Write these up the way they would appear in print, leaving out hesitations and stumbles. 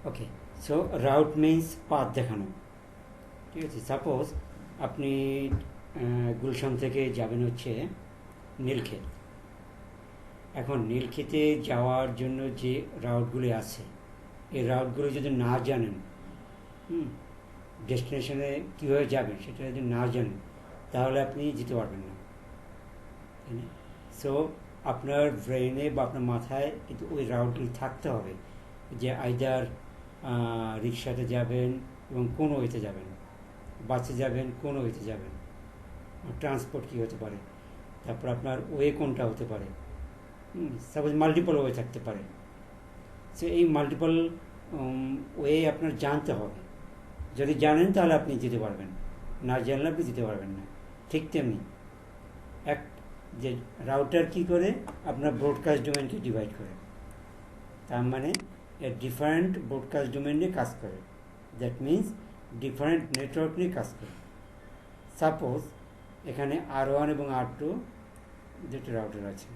ওকে, so route means path দেখানো। ঠিক আছে, সাপোজ আপনি গুলশান থেকে যাবেন হচ্ছে নীলক্ষেত। এখন নীলক্ষেতে যাওয়ার জন্য যে রাউটগুলি আছে, এই রাউটগুলো যদি না জানেন, হুম, ডেস্টিনেশনে কীভাবে যাবেন সেটা যদি না জানেন, তাহলে আপনি যেতে পারবেন না, তাই না? সো আপনার ব্রেনে বা আপনার মাথায় কিন্তু ওই রাউটগুলি থাকতে হবে, যে আইদার রিক্সাতে যাবেন এবং কোন ওয়েতে যাবেন, বাসে যাবেন কোন ওয়েতে যাবেন, ট্রান্সপোর্ট কী হতে পারে, তারপর আপনার ওয়ে কোনটা হতে পারে, সাপোজ মাল্টিপল ওয়ে থাকতে পারে। সো এই মাল্টিপল ওয়ে আপনার জানতে হবে। যদি জানেন তাহলে আপনি যেতে পারবেন, না জানলে আপনি যেতে পারবেন না। ঠিক তেমনি এক যে রাউটার কি করে, আপনার ব্রডকাস্ট ডোমেনকে ডিভাইড করে, তার মানে ডিফারেন্ট ব্রডকাস্ট ডোমেন নিয়ে কাজ করে। দ্যাট মিন্স ডিফারেন্ট নেটওয়ার্ক নিয়ে কাজ করে। সাপোজ এখানে R1 এবং R2 দুটো রাউটার আছে,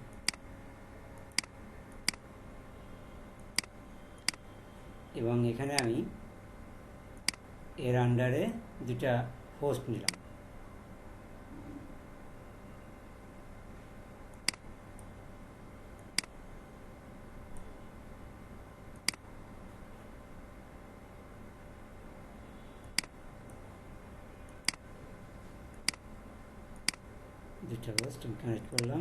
এবং এখানে আমি এর আন্ডারে দুটা হোস্ট নিলাম। দুটা হোস্ট আমি কানেক্ট করলাম।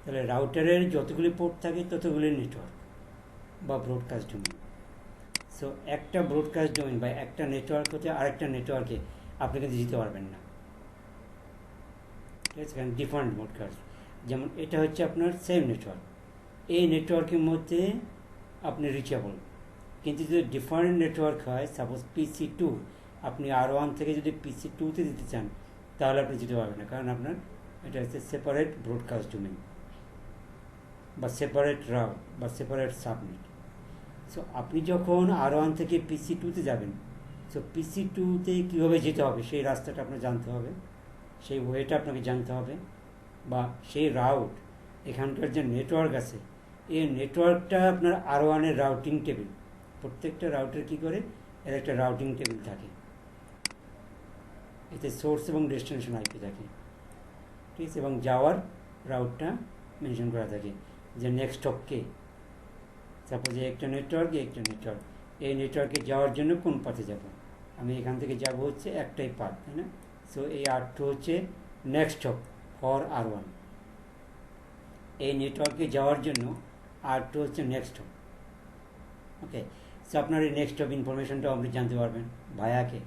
তাহলে রাউটারের যতগুলি পোর্ট থাকে ততগুলি নেটওয়ার্ক বা ব্রডকাস্ট ডোমেন। সো একটা ব্রডকাস্ট ডোমেন বা একটা নেটওয়ার্ক হতে আরেকটা নেটওয়ার্কে আপনি কিন্তু যেতে পারবেন না। ঠিক আছে, কারণ ডিফারেন্ট ব্রডকাস্ট। যেমন এটা হচ্ছে আপনার সেম নেটওয়ার্ক, এই নেটওয়ার্কের মধ্যে আপনি রিচেবল, কিন্তু যদি ডিফারেন্ট নেটওয়ার্ক হয়, সাপোজ PC2, আপনি R1 থেকে যদি PC2-তে দিতে চান তাহলে আপনি যেতে পারবেন না, কারণ আপনার এটা হচ্ছে সেপারেট ব্রডকাস্ট ডোমেন বা সেপারেট রাউট বা সেপারেট সাবনেট। সো আপনি যখন R1 থেকে PC2-তে যাবেন, সো PC2-তে কীভাবে যেতে হবে সেই রাস্তাটা আপনার জানতে হবে, সেই ওয়েটা আপনাকে জানতে হবে, বা সেই রাউট, এখানকার যে নেটওয়ার্ক আছে এই নেটওয়ার্কটা আপনার R1-এর রাউটিং টেবিল। প্রত্যেকটা রাউটার কী করে, এর একটা রাউটিং টেবিল থাকে, এতে সোর্স এবং ডেস্টিনেশন আইপি থাকে। ঠিক আছে, এবং যাওয়ার রাউটটা মেনশন করা থাকে, যে নেক্সট স্টপ কে। সাপোজ একটা নেটওয়ার্ক, একটা নেটওয়ার্ক, এই নেটওয়ার্কে যাওয়ার জন্য কোন পাথে যাব, আমি এখান থেকে যাব হচ্ছে একটাই পাথ, তাই না? সো এই R2 হচ্ছে নেক্সট স্টপ ফর R1। এই নেটওয়ার্কে যাওয়ার জন্য R2 হচ্ছে নেক্সট স্টপ। ওকে, সো আপনার এই নেক্সট স্টপ ইনফরমেশনটাও আপনি জানতে পারবেন ভায়াকে।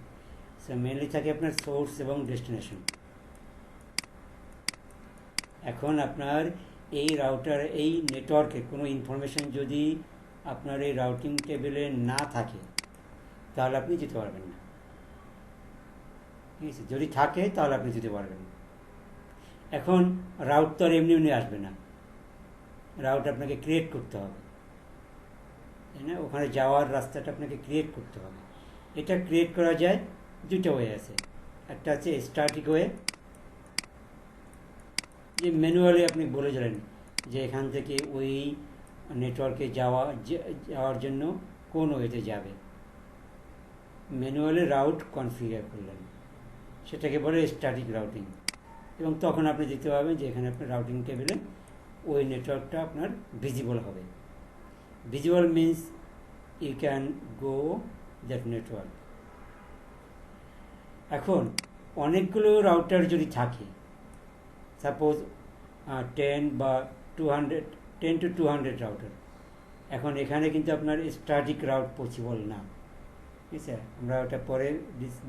সো মেনলি থাকে আপনার সোর্স এবং ডেস্টিনেশন। এখন আপনার এই রাউটার, এই নেটওয়ার্কে কোনো ইনফরমেশন যদি আপনার এই রাউটিং টেবিলে না থাকে তাহলে আপনি যেতে পারবেন না। ঠিক আছে, যদি থাকে তাহলে আপনি যেতে পারবেন। এখন রাউট তো আর এমনি এমনি আসবে না, রাউট আপনাকে ক্রিয়েট করতে হবে, তাই না? ওখানে যাওয়ার রাস্তাটা আপনাকে ক্রিয়েট করতে হবে। এটা ক্রিয়েট করা যায় দুটো ওয়ে আছে। একটা আছে স্ট্যাটিক ওয়ে, যে ম্যানুয়ালি আপনি বলে গেলেন যে এখান থেকে ওই নেটওয়ার্কে যাওয়ার জন্য কোন ওয়েতে যাবে, ম্যানুয়ালি রাউট কনফিগার করলেন, সেটাকে বলে স্ট্যাটিক রাউটিং। এবং তখন আপনি দেখতে পাবেন যে এখানে আপনার রাউটিং টেবিলে ওই নেটওয়ার্কটা আপনার ভিজিবল হবে। Visible means you can go that network. এখন অনেকগুলো রাউটার যদি থাকে, সাপোজ 10 বা 200, 10 to 200 রাউটার, এখন এখানে কিন্তু আপনার স্ট্যাটিক রাউট পসিবল না। ঠিক আছে, আমরা ওটা পরে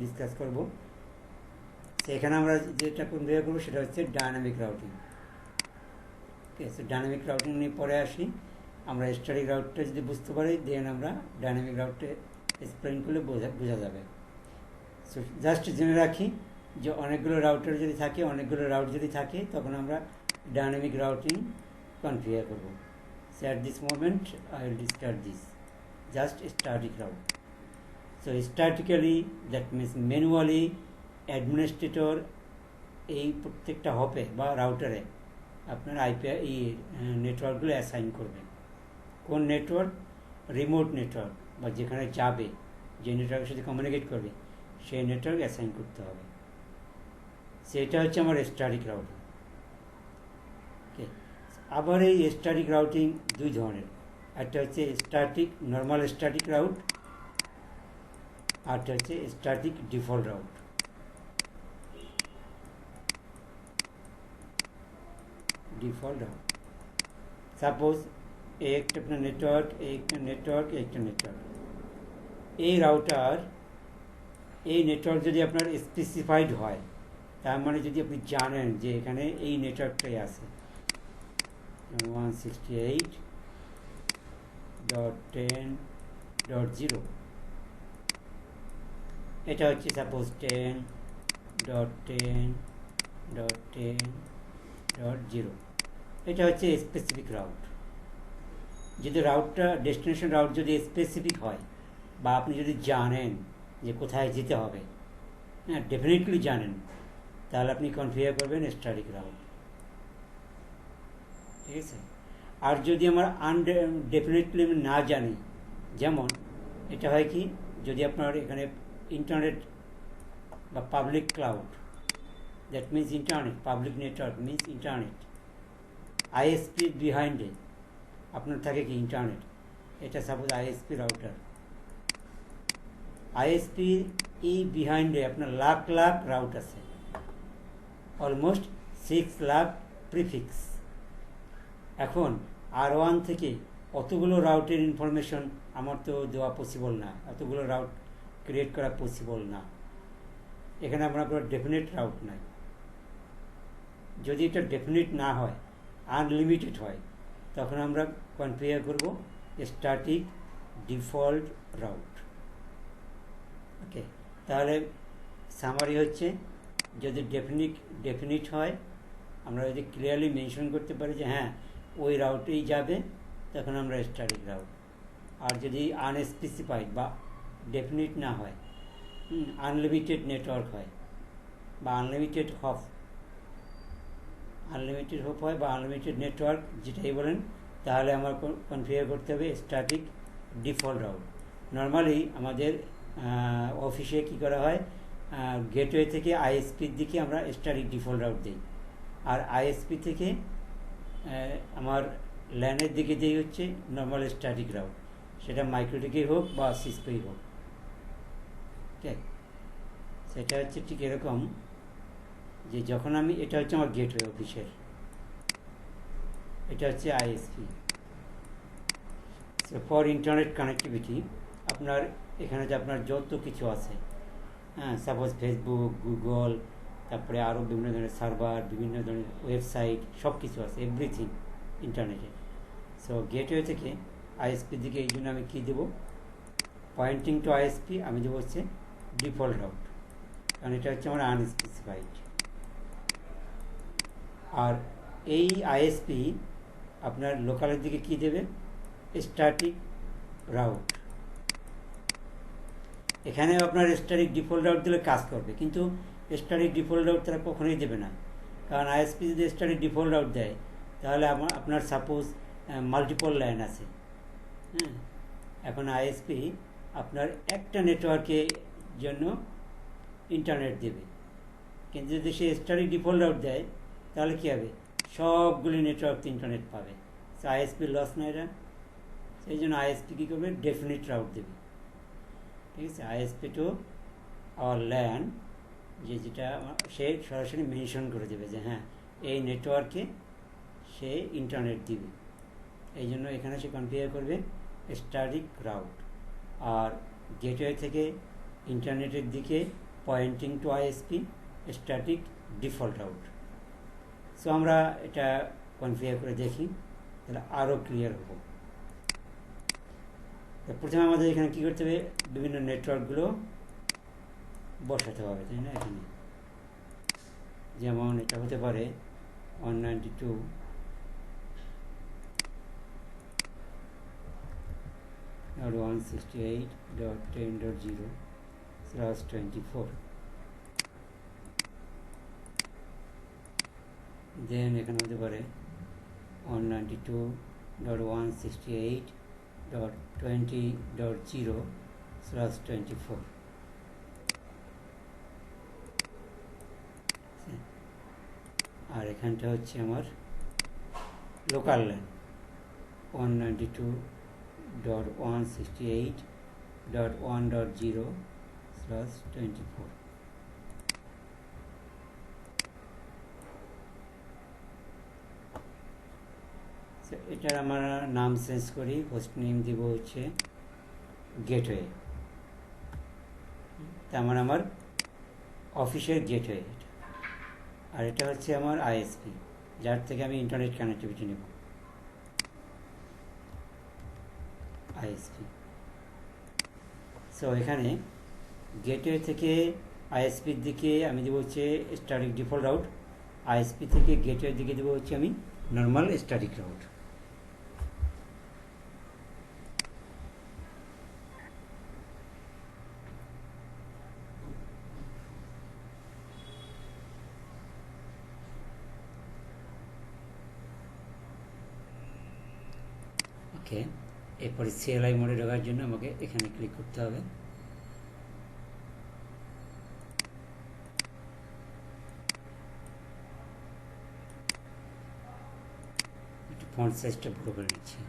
ডিসকাস করব। সেখানে আমরা যেটা কনফিগার করবো সেটা হচ্ছে ডায়নামিক রাউটিং। ঠিক আছে, ডায়নামিক রাউটিং নিয়ে পরে আসি। আমরা স্ট্যাটিক রাউটটা যদি বুঝতে পারি, দেন আমরা ডায়নামিক রাউটে এক্সপ্লেন করলে বোঝা যাবে। সো জাস্ট জেনে রাখি যে অনেকগুলো রাউটার যদি থাকে, অনেকগুলো রাউট যদি থাকে, তখন আমরা ডায়নামিক রাউটিং কনফিগার করব। So at this moment I will discuss this just static route. So statically that means manually administrator এই প্রত্যেকটা হপে বা রাউটারে আপনার আইপি এই নেটওয়ার্কগুলো অ্যাসাইন করবে। কোন নেটওয়ার্ক? রিমোট নেটওয়ার্ক, বা যেখানে যাবে, যে নেটওয়ার্কের সাথে কমিউনিকেট করবে, সেই নেটওয়ার্ক অ্যাসাইন করতে হবে। সেটা হচ্ছে আমার স্ট্যাটিক রাউটিং। ওকে, আবার এই স্ট্যাটিক রাউটিং দুই ধরনের। একটা হচ্ছে স্ট্যাটিক নর্মাল স্ট্যাটিক রাউট, আরটা হচ্ছে static default route. Default route, suppose একটা আপনার নেটওয়ার্ক, একটা নেটওয়ার্ক, একটা নেটওয়ার্ক। এই রাউটার, এই নেটওয়ার্ক যদি আপনার স্পেসিফাইড হয়, তার মানে যদি আপনি জানেন যে এখানে এই নেটওয়ার্কটাই আছে 168.10.0, এটা হচ্ছে সাপোজ 10.10.10.0, এটা হচ্ছে স্পেসিফিক রাউট। যদি রাউটটা, ডেস্টিনেশন রাউট যদি স্পেসিফিক হয়, বা আপনি যদি জানেন যে কোথায় যেতে হবে, হ্যাঁ ডেফিনেটলি জানেন, তাহলে আপনি কনফিগার করবেন স্ট্যাটিক রাউট। ঠিক আছে? আর যদি আমার ডেফিনেটলি আমি না জানি, যেমন এটা হয় কি, যদি আপনার এখানে ইন্টারনেট বা public cloud, that means internet, public network means internet, ISP বিহাইন্ডে আপনার থাকে কি ইন্টারনেট, এটা সাপোজ আইএসপি রাউটার। আইএসপি এই বিহাইন্ডে আপনার লাখ লাখ রাউট আছে, অলমোস্ট 6 লাখ প্রিফিক্স। এখন R1 থেকে অতগুলো রাউটের ইনফরমেশন আমার তো দেওয়া পসিবল না, এতগুলো রাউট ক্রিয়েট করা পসিবল না। এখানে আমরা কোনো ডেফিনেট রাউট নাই। যদি এটা ডেফিনেট না হয়, আনলিমিটেড হয়, তখন আমরা কনফিগার করব স্ট্যাটিক ডিফল্ট রাউট। ওকে, তাহলে সামারি হচ্ছে, যদি ডেফিনিট হয়, আমরা যদি ক্লিয়ারলি মেনশন করতে পারি যে হ্যাঁ ওই রাউটেই যাবে, তখন আমরা স্ট্যাটিক রাউট। আর যদি আনস্পেসিফাইড বা ডেফিনিট না হয়, আনলিমিটেড নেটওয়ার্ক হয়, বা আনলিমিটেড হপ হয়, বা আনলিমিটেড নেটওয়ার্ক, যেটাই বলেন, তাহলে আমার কনফিগার করতে হবে স্ট্যাটিক ডিফল্ট রাউট। নর্মালি আমাদের অফিসে কি করা হয়, গেটওয়ে থেকে আইএসপির দিকে আমরা স্ট্যাটিক ডিফল্ট রাউট দিই, আর আইএসপি থেকে আমার ল্যানের দিকে দিই হচ্ছে নর্মাল স্ট্যাটিক রাউট, সেটা মাইক্রোটিকই হোক বা সিসকোই হোক। ঠিক, সেটা হচ্ছে ঠিক এরকম যে যখন আমি, এটা হচ্ছে আমার গেটওয়ে অফিসের, এটা হচ্ছে আইএসপি। ফর ইন্টারনেট কানেক্টিভিটি, আপনার এখানে যে আপনার যত কিছু আছে, হ্যাঁ সাপোজ ফেসবুক, গুগল, তারপরে আরও বিভিন্ন ধরনের সার্ভার, বিভিন্ন ধরনের ওয়েবসাইট, সব কিছু আছে, এভরিথিং ইন্টারনেটে। সো গেটওয়ে থেকে আইএসপির দিকে, এই জন্য আমি কী দেবো, পয়েন্টিং টু আইএসপি আমি দেবো হচ্ছে ডিফল্ট রাউট, কারণ এটা হচ্ছে আমার আনস্পেসিফাইড। আর এই আইএসপি আপনার লোকালের দিকে কী দেবে, স্ট্যাটিক রাউট। এখানেও আপনার স্ট্যাটিক ডিফল্ট রাউট দিলে কাজ করবে, কিন্তু স্ট্যাটিক ডিফল্ট রাউট তারা কখনোই দেবে না, কারণ আইএসপি যদি স্ট্যাটিক ডিফল্ট রাউট দেয়, তাহলে আপনার সাপোজ মাল্টিপল লাইন আছে, হ্যাঁ, এখন আইএসপি আপনার একটা নেটওয়ার্কের জন্য ইন্টারনেট দেবে, কিন্তু যদি সে স্ট্যাটিক ডিফল্ট রাউট দেয়, তাহলে কী হবে, সবগুলি নেটওয়ার্ক ইন্টারনেট পাবে। সো আইএসপির লস না এটা, সেই জন্য আইএসপি কী করবে, ডেফিনিট রাউট দেবে। ঠিক আছে, আইএসপি টু আওয়ার ল্যান, যেটা সে সরাসরি মেনশন করে দেবে যে হ্যাঁ এই নেটওয়ার্কে সে ইন্টারনেট দিবে, এই জন্য এখানে সে কনফিগার করবে স্ট্যাটিক রাউট। আর গেটওয়ে থেকে ইন্টারনেটের দিকে pointing to ISP, static default route. So আমরা এটা কনফিগার করে দেখি, তাহলে আরও ক্লিয়ার হবো। প্রথমে আমাদের এখানে কী করতে হবে, বিভিন্ন নেটওয়ার্কগুলো বসাতে হবে, তাই না? এখানে যেমন এটা হতে পারে 192.168.10.0/24, দেন এখানে হতে পারে 192 192.168.20.0/24 আর এখানটা হচ্ছে আমার লোকাল ল্যান 192.168.1.0/24 এটার আমরা নাম চেঞ্জ করি হোস্ট নেম দিব হচ্ছে গেটওয়ে তার মানে আমার অফিসের গেটওয়ে এটা আর এটা হচ্ছে আমার আইএসপি যার থেকে আমি ইন্টারনেট কানেক্টিভিটি নেব আইএসপি সো এখানে গেটওয়ে থেকে আইএসপির দিকে আমি দেবো হচ্ছে স্ট্যাটিক ডিফল্ট রাউট আইএসপি থেকে গেটওয়ের দিকে দেবো হচ্ছে আমি নর্মাল স্ট্যাটিক রাউট ওকে এরপরে সিএলআই মোডে ঢোকার জন্য আমাকে এখানে ক্লিক করতে হবে একটু ফন্ট সাইজটা বড় করে নিচ্ছি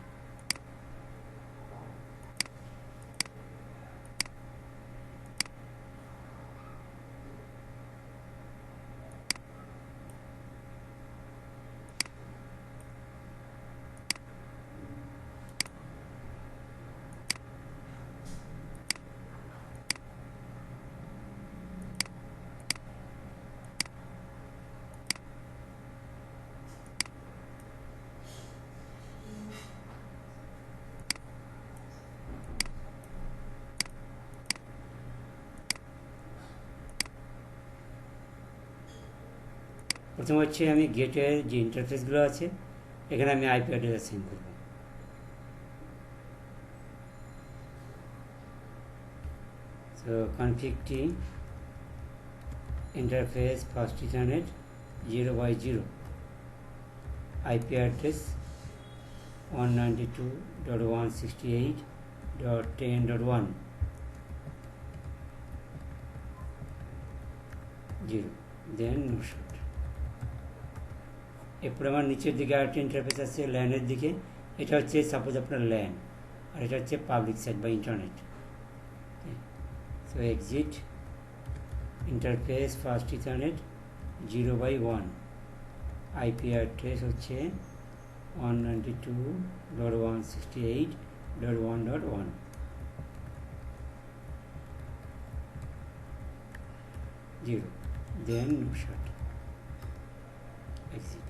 প্রথমে হচ্ছে আমি গেটওয়ের যে ইন্টারফেসগুলো আছে এখানে আমি আইপি অ্যাড্রেস অ্যাসাইন করব so config interface first ethernet 0/0 IP address 192.168.10.1 0 দেন নো শট এরপরে আমার নিচের দিকে আরেকটা ইন্টারফেস আছে ল্যানের দিকে এটা হচ্ছে সাপোজ আপনার ল্যান আর এটা হচ্ছে পাবলিক সাইট বা internet so exit interface first ethernet 0/1 IP address হচ্ছে 192.168.1.1 0 দেন নো শট এক্সিট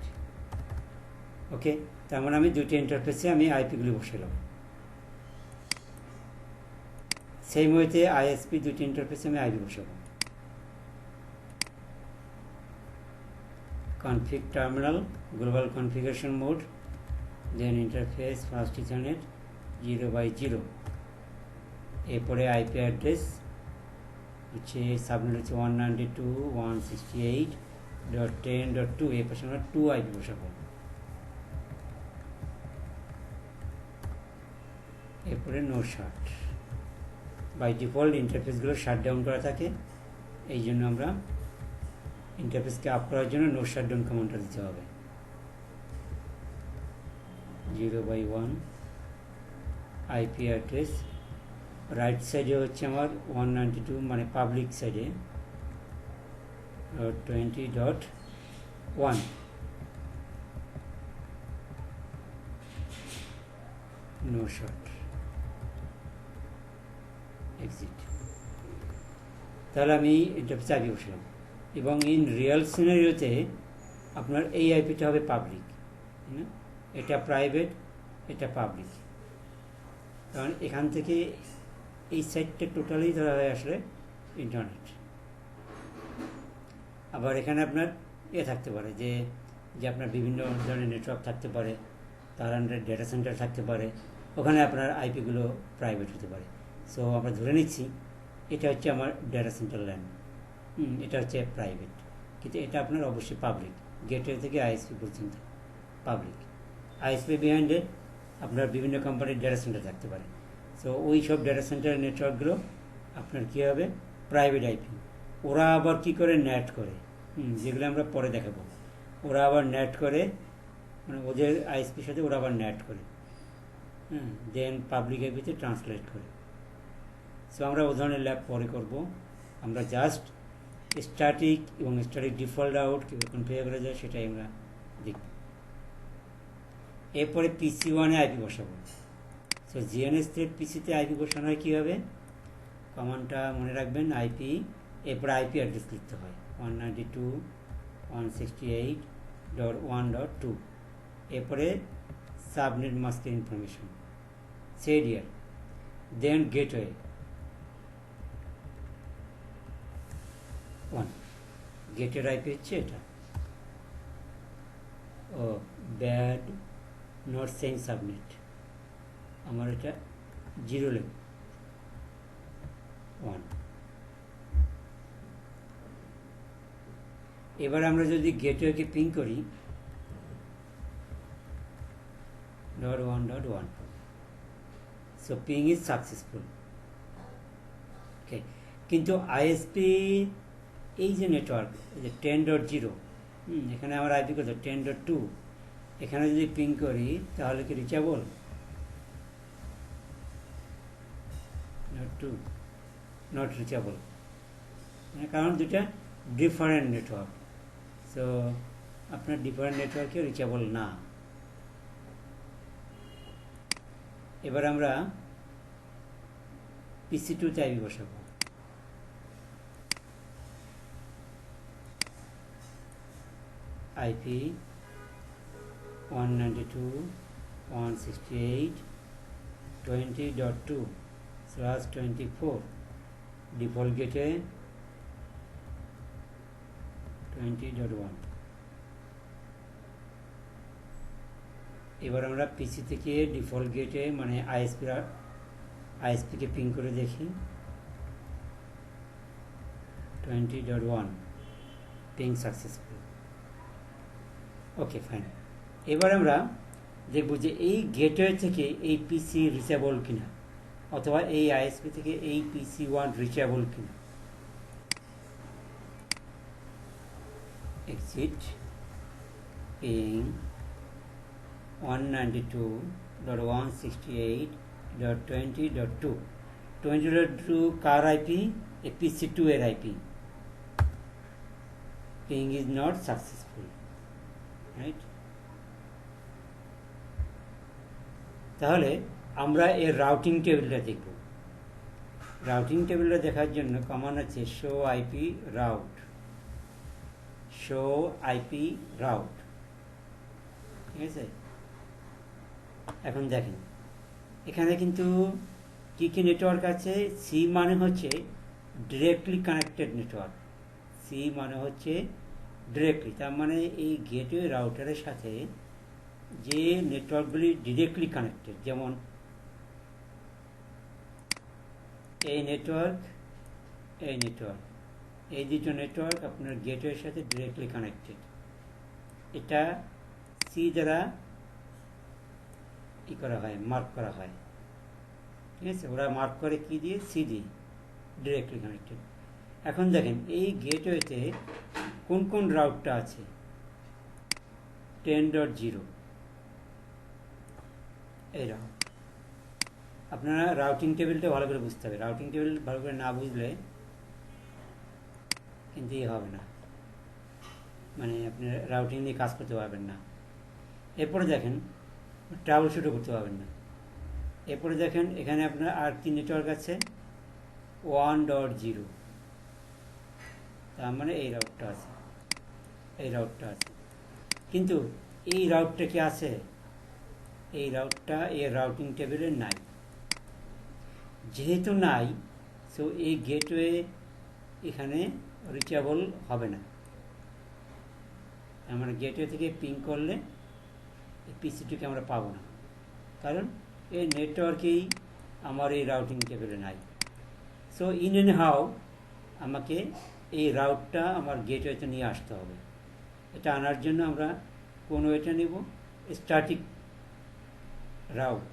ওকে তার মানে আমি দুইটা ইন্টারফেসে আমি আইপিগুলি বসালাম সেই ওয়েতে আইএসপি দুইটা ইন্টারফেসে আমি আইপি বসাবো config terminal global configuration mode then interface first ethernet 0/0 এরপরে আইপি অ্যাড্রেস হচ্ছে সাবনেট হচ্ছে 192.168.10.2 এর পাশে আমরা 2 আইপি বসাবো এরপরে নো শাট বাই ডিফল্ট ইন্টারফেসগুলো শাট ডাউন করা থাকে এই জন্য আমরা ইন্টারফেসকে আপ করার জন্য নো শাট ডাউন কমান্ডটা দিতে হবে 0/1 আইপি অ্যাড্রেস রাইট সাইডে হচ্ছে আমার 192 মানে পাবলিক সাইডে 20.1 নো শট এক্সিট তাহলে আমি ইন্টারফেসে আগে বসলাম এবং ইন রিয়েল সিনারিওতে আপনার এই আইপিটা হবে পাবলিক এটা প্রাইভেট এটা পাবলিক কারণ এখান থেকে এই সাইটটা টোটালি ধরা হয় আসলে ইন্টারনেট আবার এখানে আপনার থাকতে পারে যে আপনার বিভিন্ন ধরনের নেটওয়ার্ক থাকতে পারে তার আন্ডারে ডেটা সেন্টার থাকতে পারে ওখানে আপনার আইপিগুলো প্রাইভেট হতে পারে সো আমরা ধরে নিচ্ছি এটা হচ্ছে আমার ডেটা সেন্টার ল্যান এটা হচ্ছে প্রাইভেট কিন্তু এটা আপনার অবশ্যই পাবলিক গেটওয়ে থেকে আইএসপি পর্যন্ত পাবলিক আইএসপি বিহাইন্ডে আপনার বিভিন্ন কোম্পানির ডেটা সেন্টার থাকতে পারে। সো ওই সব ডেটা সেন্টারের নেটওয়ার্কগুলো আপনার কী হবে, প্রাইভেট আইপি। ওরা আবার কি করে নেট করে, যেগুলো আমরা পরে দেখাবো। ওরা আবার নেট করে, মানে ওদের আইএসপির সাথে ওরা আবার নেট করে, দেন পাবলিক আইপিতে ট্রান্সলেট করে। সো আমরা ও ধরনের ল্যাব পরে করব। আমরা জাস্ট স্ট্যাটিক এবং স্ট্যাটিক ডিফল্ট আউট কীভাবে কনফিগার করা যায় সেটাই আমরা দেখব। এরপরে PC1-এ আইপি বসাবো। সো জিএনএস থ্রেড পিসিতে আইপি বসানো হয় কীভাবে, কমান্ডটা মনে রাখবেন, আইপি, এরপরে আইপি অ্যাড্রেস লিখতে হয় 192.168.1.2, এরপরে সাবনেট মাস্কের ইনফরমেশন, সেড ইয়ার, দেন গেটওয়ে 1, গেটের আইপি হচ্ছে এটা। ও ব্যাড নট সেম সাবনেট, আমার এটা 0.1। এবার আমরা যদি গেটওয়েকে পিং করি .1.1, সো পিং ইজ সাকসেসফুল। ওকে, কিন্তু আইএসপি এই যে নেটওয়ার্ক, এই যে 10.0, এখানে আমার আইপি কত 10.2, এখানে যদি পিং করি তাহলে কি রিচেবল? নট রিচেবল, কারণ দুটা ডিফারেন্ট নেটওয়ার্ক। সো আপনার ডিফারেন্ট নেটওয়ার্কে রিচেবল না। এবার আমরা PC2-তে আইপি বসাবো। আইপি 192.168.20.2/24, ডিফল্ট গেটে 20.1। এবার আমরা পিসি থেকে ডিফল্ট গেটে মানে আইএসপিকে পিং করে দেখি 20.1, পিং সাকসেসফুল। ওকে, ফাইন। এবার আমরা দেখব যে এই গেটওয়ে থেকে এই পিসি রিচেবল কিনা, অথবা এই আইএসপি থেকে এই PC1 রিচেবল কিনা। এক্সিট পিং 192.168.20.2, 20.2 কার আইপি? এ PC2 এর IP. Ping is not successful, right? তাহলে আমরা এর রাউটিং টেবিলটা দেখব। রাউটিং টেবিলটা দেখার জন্য কমান্ড আছে show IP route, show IP route, ঠিক আছে? এখন দেখেন এখানে কিন্তু কী কী নেটওয়ার্ক আছে। সি মানে হচ্ছে ডিরেক্টলি কানেক্টেড নেটওয়ার্ক, সি মানে হচ্ছে ডিরেক্টলি, তার মানে এই গেটওয়ে রাউটারের সাথে যে নেটওয়ার্কগুলি ডিরেক্টলি কানেক্টেড, যেমন এই নেটওয়ার্ক, এই নেটওয়ার্ক, এই দুটো নেটওয়ার্ক আপনার গেটওয়ের সাথে ডিরেক্টলি কানেক্টেড। এটা সি দ্বারা কী করা হয়, মার্ক করা হয়, ঠিক আছে? ওরা মার্ক করে কি দিয়ে? সি দিয়ে, ডিরেক্টলি কানেক্টেড। এখন দেখেন এই গেটওয়েতে কোন কোন রাউটটা আছে। 10.0 এই রাউট। আপনারা রাউটিং টেবিলটা ভালো করে বুঝতে হবে। রাউটিং টেবিল ভালো করে না বুঝলে কিন্তু হবে না, মানে আপনি রাউটিং নিয়ে কাজ করতে পারবেন না। এরপরে দেখেন ট্রাবল শুটও করতে পারবেন না। এরপরে দেখেন এখানে আপনার আর কি নেটওয়ার্ক আছে, 1.0, তার মানে এই রাউটটা আছে, এই রাউটটা আছে। কিন্তু এই রাউটটা কি আছে? এই রাউটটা এর রাউটিং টেবিলে নাই। যেহেতু নাই, সো এই গেটওয়ে এখানে রিচেবল হবে না। আমরা গেটওয়ে থেকে পিং করলে এই PC2কে আমরা পাবো না, কারণ এই নেটওয়ার্কেই আমার এই রাউটিং টেবিলে নাই। সো ইন এন্ড হাউ আমাকে এই রাউটটা আমার গেটওয়েতে নিয়ে আসতে হবে। এটা আনার জন্য আমরা কোন ওয়েটা নেব? স্ট্যাটিক রাউট,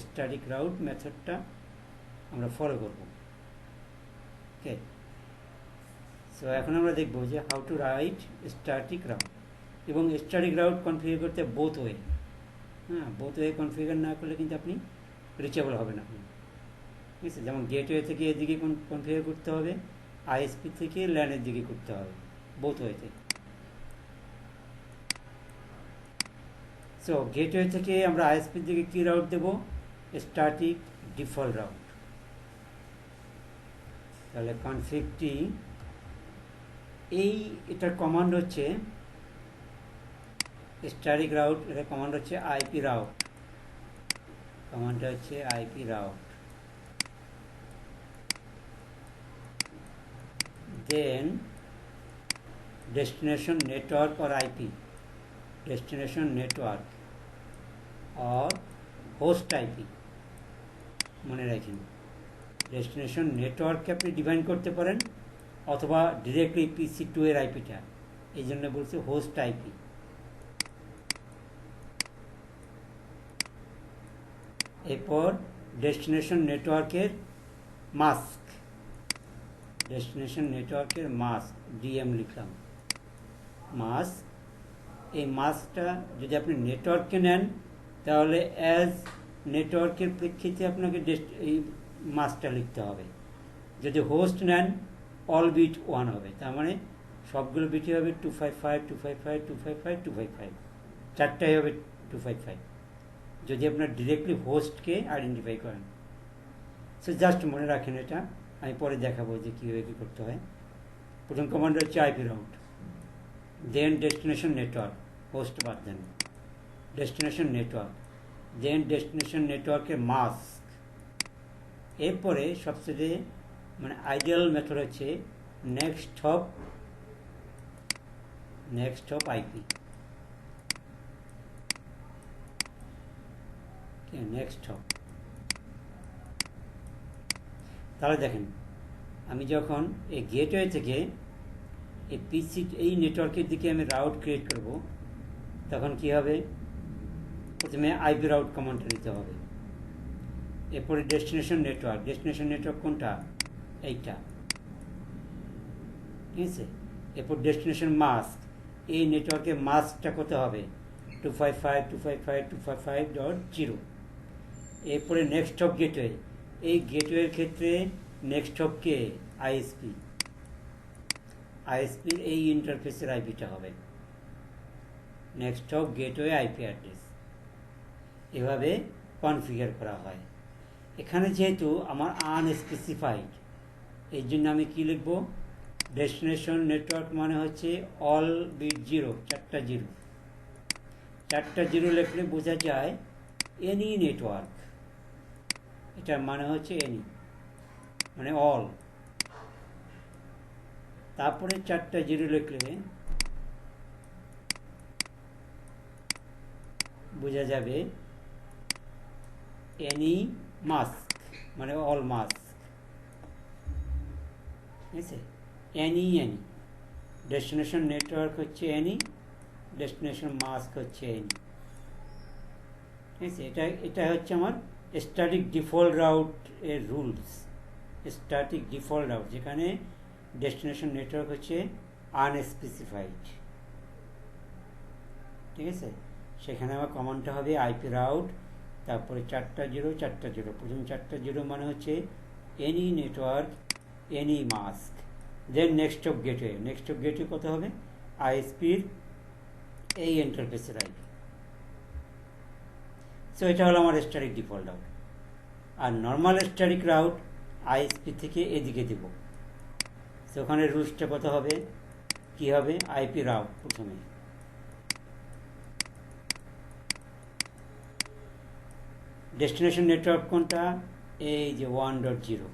স্ট্যাটিক রাউট মেথডটা আমরা ফলো করব। ওকে, সো এখন আমরা দেখব যে how to right static route. এবং স্ট্যাটিক রাউট কনফিগার করতে বোথ ওয়ে, হ্যাঁ, বোথ ওয়ে কনফিগার না করলে কিন্তু আপনি রিচেবল হবেন আপনি, ঠিক আছে। যেমন গেটওয়ে থেকে এদিকে কনফিগার করতে হবে, আইএসপি থেকে ল্যানের দিকে করতে হবে, বোথ ওয়েতে। সো গেটওয়ে থেকে আমরা আইএসপির দিকে কী রাউট দেবো? Static default route. তাহলে কনফিগটি এটার কমান্ড হচ্ছে স্ট্যাটিক রাউট, এটার কমান্ড হচ্ছে আইপি রাউট, কমান্ডটা হচ্ছে IP route. Then destination network or IP, destination network or host IP, মনে রাখেন ডেস্টিনেশন নেটওয়ার্ককে আপনি ডিফাইন করতে পারেন অথবা ডিরেক্টলি PC2 এর আইপিটা, এই জন্য বলছি হোস্ট আইপি। এরপর ডেস্টিনেশন নেটওয়ার্কের মাস্ক, ডেস্টিনেশন নেটওয়ার্কের মাস্ক ডিএম লিখলাম, মাস্ক। এই মাস্কটা যদি আপনি নেটওয়ার্ককে নেন তাহলে অ্যাজ নেটওয়ার্কের প্রেক্ষিতে আপনাকে এই মাস্কটা লিখতে হবে। যদি হোস্ট নেন অল বিট 1 হবে, তার মানে সবগুলো বিটই হবে 255 255 255 255, চারটাই হবে 255 যদি আপনার ডিরেক্টলি হোস্টকে আইডেন্টিফাই করেন। সো জাস্ট মনে রাখেন এটা, আমি পরে দেখাবো যে কীভাবে কী করতে হয়। প্রথম কমান্ড হচ্ছে IP route, then destination network, host বাদ দেন, ডেস্টিনেশন নেটওয়ার্ক, দেন ডেস্টিনেশন নেটওয়ার্কের মাস্ক। এরপরে সবচেয়ে মানে আইডিয়াল মেথড হচ্ছে next hop IP, next hop. তাহলে দেখেন আমি যখন এই গেটওয়ে থেকে এই নেটওয়ার্কের দিকে আমি রাউট ক্রিয়েট করব, তখন কি হবে? প্রথমে আইপি রাউট কমান্ডটা দিতে হবে, এরপরে ডেস্টিনেশন নেটওয়ার্ক, ডেস্টিনেশন নেটওয়ার্ক কোনটা? এইটা, ঠিক আছে। এরপর ডেস্টিনেশন মাস্ক, এই নেটওয়ার্কের মাস্কটা কত হবে? 255.255.255.0। এরপরে নেক্সট হপ গেটওয়ে, এই গেটওয়ের ক্ষেত্রে নেক্সট হপ কে? আইএসপি, আইএসপির এই ইন্টারফেসের আইপিটা হবে next hop gateway IP address. এভাবে কনফিগার করা হয়। এখানে যেহেতু আমার আনস্পেসিফাইড, এই জন্য আমি কি লিখব? ডেস্টিনেশন নেটওয়ার্ক মানে হচ্ছে অল বিট 0, চারটা জিরো, চারটা জিরো লিখলে বোঝা যায় এনি নেটওয়ার্ক, এটার মানে হচ্ছে এনি মানে অল। তারপরে চারটা জিরো লিখলে বোঝা যাবে এনি মাস্ক মানে অল মাস্ক, ঠিক আছে। এনি ডেস্টিনেশন নেটওয়ার্ক হচ্ছে এনি, ডেস্টিনেশন মাস্ক হচ্ছে এনি, ঠিক আছে। এটা হচ্ছে আমার স্ট্যাটিক ডিফল্ট রাউট এর রুলস। স্ট্যাটিক ডিফল্ট রাউট যেখানে ডেস্টিনেশন নেটওয়ার্ক হচ্ছে আনস্পেসিফাইড, ঠিক আছে। সেখানে আমার কমান্ডটা হবে আইপি রাউট, তারপরে চারটা জিরো চারটা জিরো, প্রথম চারটা জিরো মানে হচ্ছে any network any mask, then next hop gateway, next hop gateway কত হবে? আইএসপির এই ইন্টারফেসের আইপি। সো এটা হলো আমার স্ট্যাটিক ডিফল্ট রাউট। আর নর্মাল স্ট্যাটিক রাউট আইএসপি থেকে এদিকে দেব, সো ওখানে রুলসটা কত হবে? কি হবে? আইপি রাউট প্রথমে, ডেস্টিনেশন নেটওয়ার্ক কোনটা? এই যে 1.0,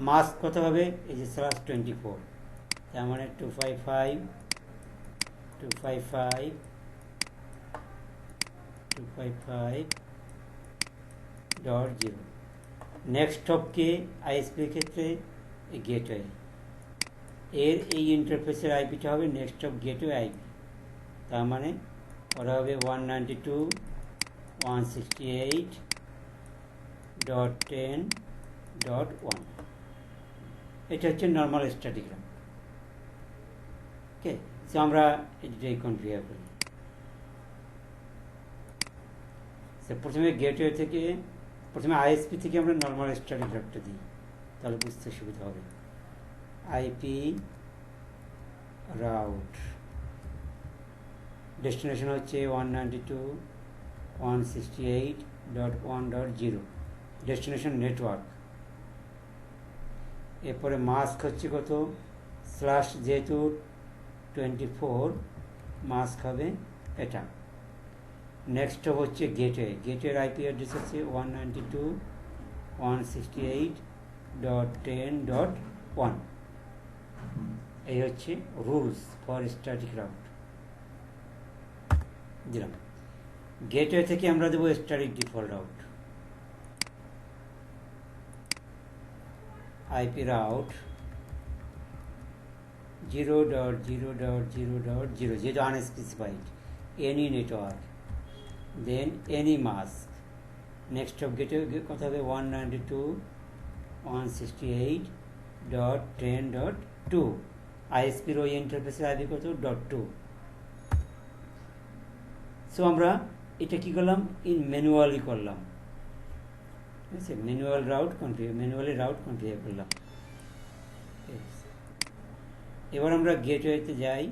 মাস্ক কত হবে? এই যে /24, তার মানে 255.255.0। নেক্সট হপ কে? আইএসপির ক্ষেত্রে গেটওয়ে, এর এই ইন্টারফেসের আইপিটা হবে নেক্সট অফ গেটওয়ে আইপি। তার মানে ওরা হবে 192.168.10.1। এটা হচ্ছে নর্মাল স্ট্যাটিক রাউট। ওকে, সো আমরা এটাই কনফিগার করি। প্রথমে গেটওয়ে থেকে, প্রথমে আইএসপি থেকে আমরা নর্মাল স্ট্যাটিক রাউটটা দিই, তাহলে বুঝতে সুবিধা হবে। আইপি রাউট, ডেস্টিনেশন হচ্ছে 192.168.1.0, ডেস্টিনেশন নেটওয়ার্ক। এরপরে মাস্ক হচ্ছে কত, স্ল্যাশ যেহেতু 24, মাস্ক হবে এটা। নেক্সট হচ্ছে গেটওয়ে, গেটওয়ের আইপি অ্যাড্রেস হচ্ছে 192.168.10.1। এই হচ্ছে রুলস ফর স্ট্যাটিক রাউট দিলাম। গেটওয়ে থেকে আমরা দেবো static default route, IP route 0.0.0.0, যেহেতু unspecified, any network, than any mask. Next hop gateway কথা হবে 192.168.10.2, আইএসপির ওই ইন্টারফেসের আইপি কত .2। সো আমরা এটা কি করলাম, ম্যানুয়ালি করলাম, ঠিক আছে, ম্যানুয়ালি রাউট কনফিগার করলাম। এবার আমরা গেটওয়েতে যাই,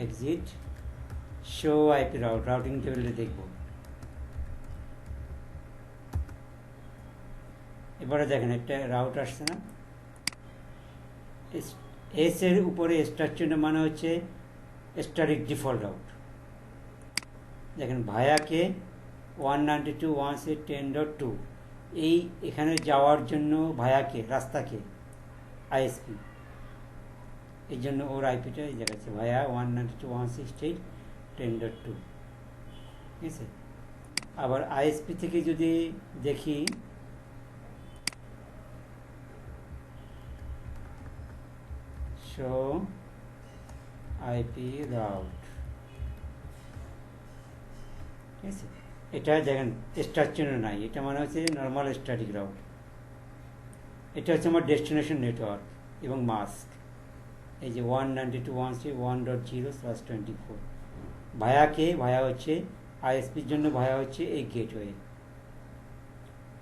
exit, show IP route, routing টেবিলটা দেখব। এবারে দেখেন একটা রাউট আসছে না, এস এর উপরে স্টার চিহ্ন মানে হচ্ছে স্ট্যাটিক ডিফল্ট রাউট। দেখেন ভায়াকে 192.168.10.2, এই এখানে যাওয়ার জন্য ভায়াকে, রাস্তাকে, আইএসপি, এই জন্য ওর আইপিটা এই দেখাচ্ছে ভায়া 192.168.10.2, ঠিক আছে। আবার আইএসপি থেকে যদি দেখি, শো আইপি রাউট, ঠিক আছে, এটা দেখেন স্টার চিহ্ন নাই, এটা মানে হচ্ছে নর্মাল স্ট্যাটিক রাউট। এটা হচ্ছে আমার ডেস্টিনেশন নেটওয়ার্ক এবং মাস্ক, এই যে 192.168.1.0/24। ভায়াকে, ভায়া হচ্ছে আইএসপির জন্য, ভায়া হচ্ছে এই গেটওয়ে,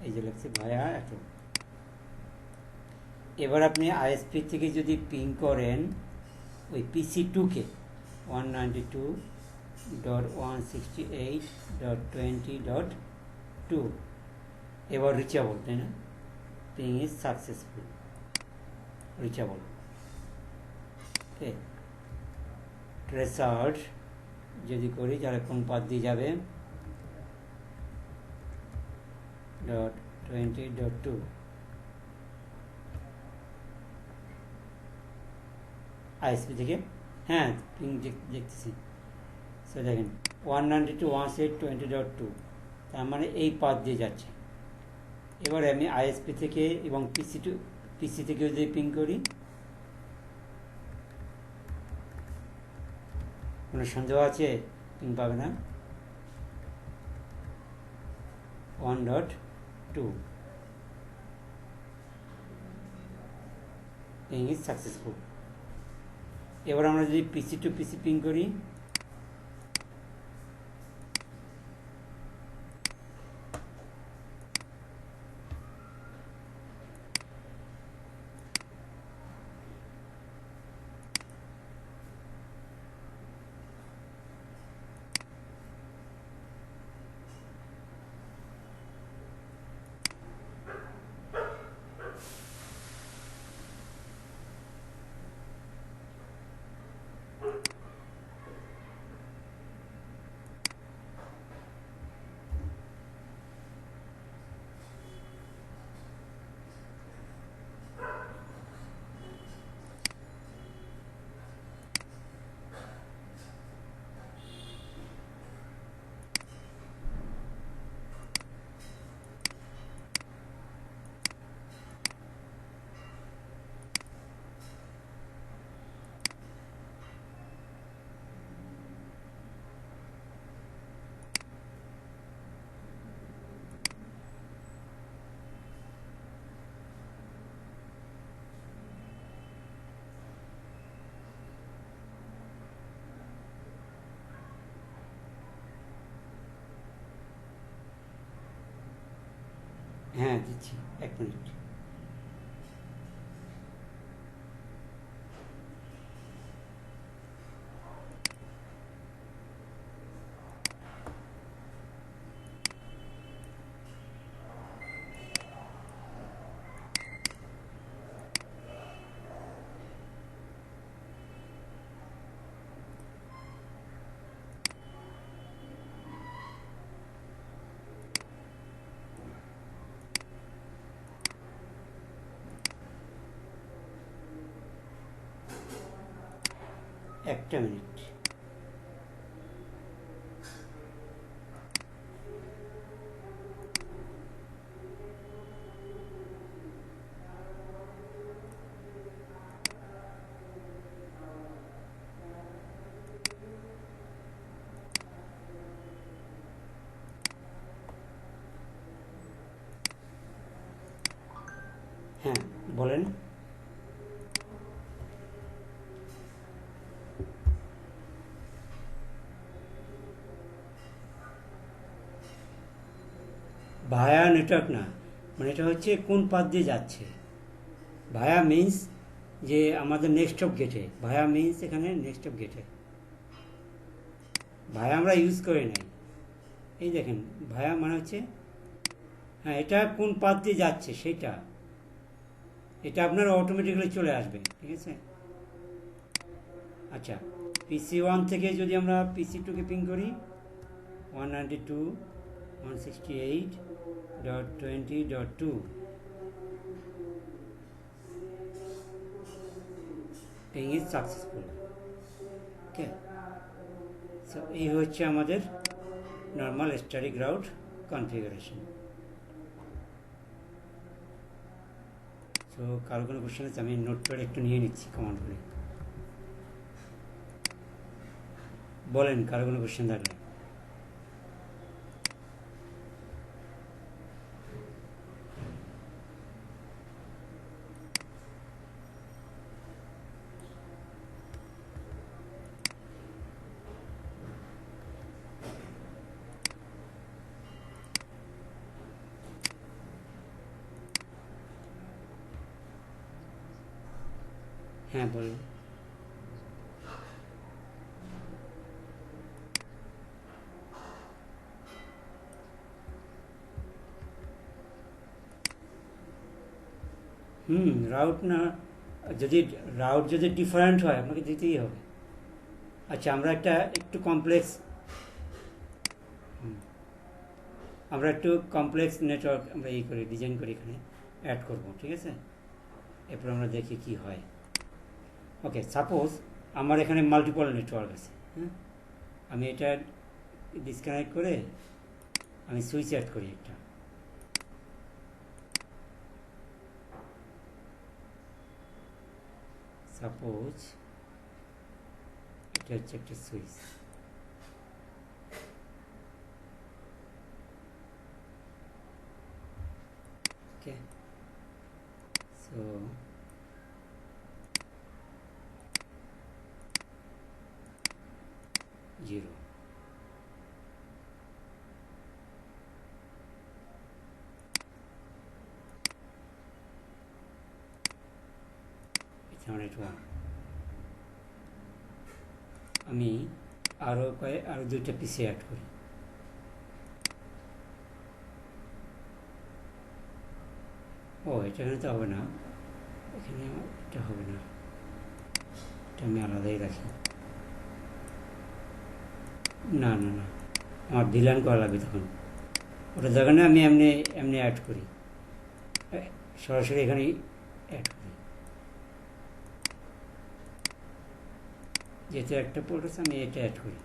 এই যে লাগছে ভায়া এত। এবার আপনি আইএসপি থেকে যদি পিং করেন ওই PC2কে 192.168.20.2, এবার রিচেবল, তাই না, পিং ইজ সাকসেসফুল, রিচেবল। ওকে, ট্রেসার্চ যদি করি তাহলে কোন পাথ দিয়ে যাবে, .20.2, আইএসপি থেকে, হ্যাঁ পিং দেখতেছি। সো দেখেন 192.168.20.2, তার মানে এই পাথ দিয়ে যাচ্ছে। এবারে আমি আইএসপি থেকে এবং পিসি থেকে যদি পিং করি, কোনো সন্দেহ আছে, পিং পাবে না, 1.2, পিং ইজ সাকসেসফুল। এবার আমরা যদি পিসি টু পিসি পিং করি, হ্যাঁ দিচ্ছি, 1 মিনিট। একটা মিনিট। হ্যাঁ বলেন। ভায়া নেটওয়ার্ক না, মানে এটা হচ্ছে কোন পাথ দিয়ে যাচ্ছে। ভায়া মিন্স যে আমাদের নেক্সট অফ গেটে, ভায়া মিন্স এখানে নেক্সট অফ গেটে। ভায়া আমরা ইউজ করে নাই। এই দেখেন ভায়া মানে হচ্ছে, হ্যাঁ এটা কোন পাথ দিয়ে যাচ্ছে সেটা, এটা আপনার অটোমেটিক্যালি চলে আসবে, ঠিক আছে। আচ্ছা, PC1 থেকে যদি আমরা PC2কে পিং করি 192.168.20.2, ping is successful. Okay, so এই হচ্ছে আমাদের নর্মাল স্ট্যাটিক রাউট কনফিগারেশন। তো কারো কোনো কোশ্চেন আছে? আমি নোটপ্যাড একটু নিয়ে নিচ্ছি কমান্ড করে। বলেন কারো কোনো কোশ্চেন থাকলে। হ্যাঁ বলুন। রাউট না, যদি ডিফারেন্ট হয় আপনাকে দিতেই হবে। আচ্ছা, আমরা একটু কমপ্লেক্স নেটওয়ার্ক আমরা ডিজাইন করি, এখানে অ্যাড করব, ঠিক আছে। এরপর আমরা দেখি কি হয়। ওকে, সাপোজ আমার এখানে মাল্টিপল নেটওয়ার্ক আছে, হ্যাঁ। আমি এটা ডিসকানেক্ট করে আমি সুইচ অ্যাড করি একটা। সাপোজ এটা হচ্ছে একটা সুইচ, ওকে। সো জিরো, এটা 1। আমি আরও 2টা পিসি অ্যাড করি। ও এখানে তো হবে না, এখানে এটা হবে না, এটা আমি আলাদাই রাখি। না না না, আমার ভিলান করা লাগবে তখন, ওটা দরকার না। আমি এমনি অ্যাড করি, সরাসরি এখানে অ্যাড করি। যেহেতু একটা পোর্ট আছে আমি এটা অ্যাড করি।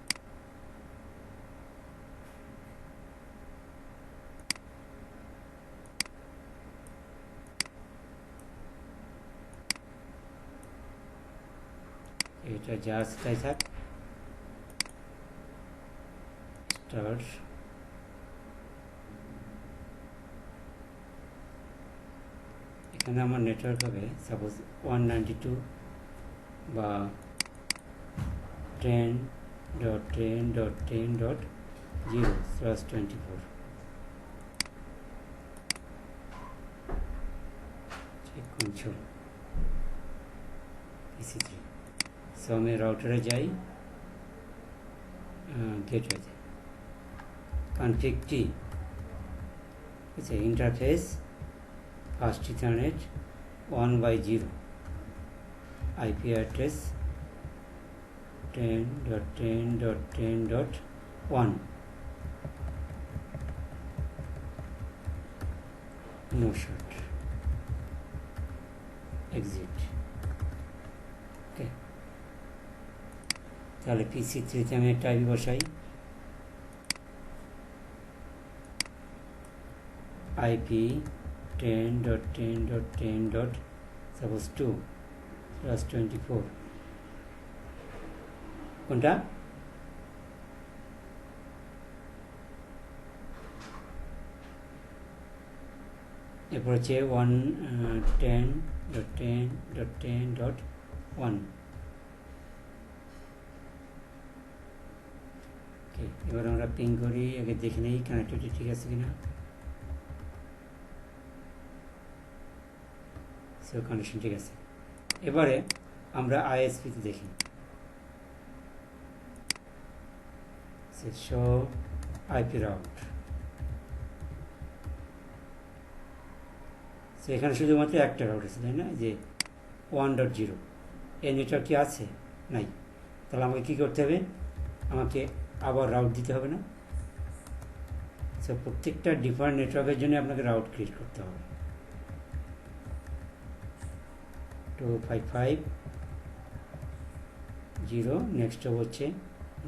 এটা জাস্ট তাই থাক। স্টার্ট, এখানে আমার নেটওয়ার্ক হবে সাপোজ 192 বা 10.10.10.0/24। control PC3 so আমি রাউটারে যাই গেটওয়েতে config T it's a interface fast ethernet 1/0 IP address 10.10.10.1 no short exit okay তাহলে PC3 তে আমি একটা আইপি বসাই IP 10.10.10. suppose 2 plus 24 কোনটা এরপর হচ্ছে 10.10.10.1 ওকে এবার আমরা পিং করি আগে দেখে নেই কানেক্টিভিটি ঠিক আছে কিনা সো কানেকশন ঠিক আছে এবারে আমরা ISP তে দেখি শো IP route সো এখানে শুধুমাত্র একটা রাউট আছে তাই না যে 1.0 এই নেটওয়ার্ক কি আছে নাই তাহলে আমাকে কী করতে হবে আমাকে আবার রাউট দিতে হবে না সো প্রত্যেকটা ডিফারেন্ট নেটওয়ার্কের জন্য আপনাকে রাউট ক্রিয়েট করতে হবে 255.0 নেক্সট হচ্ছে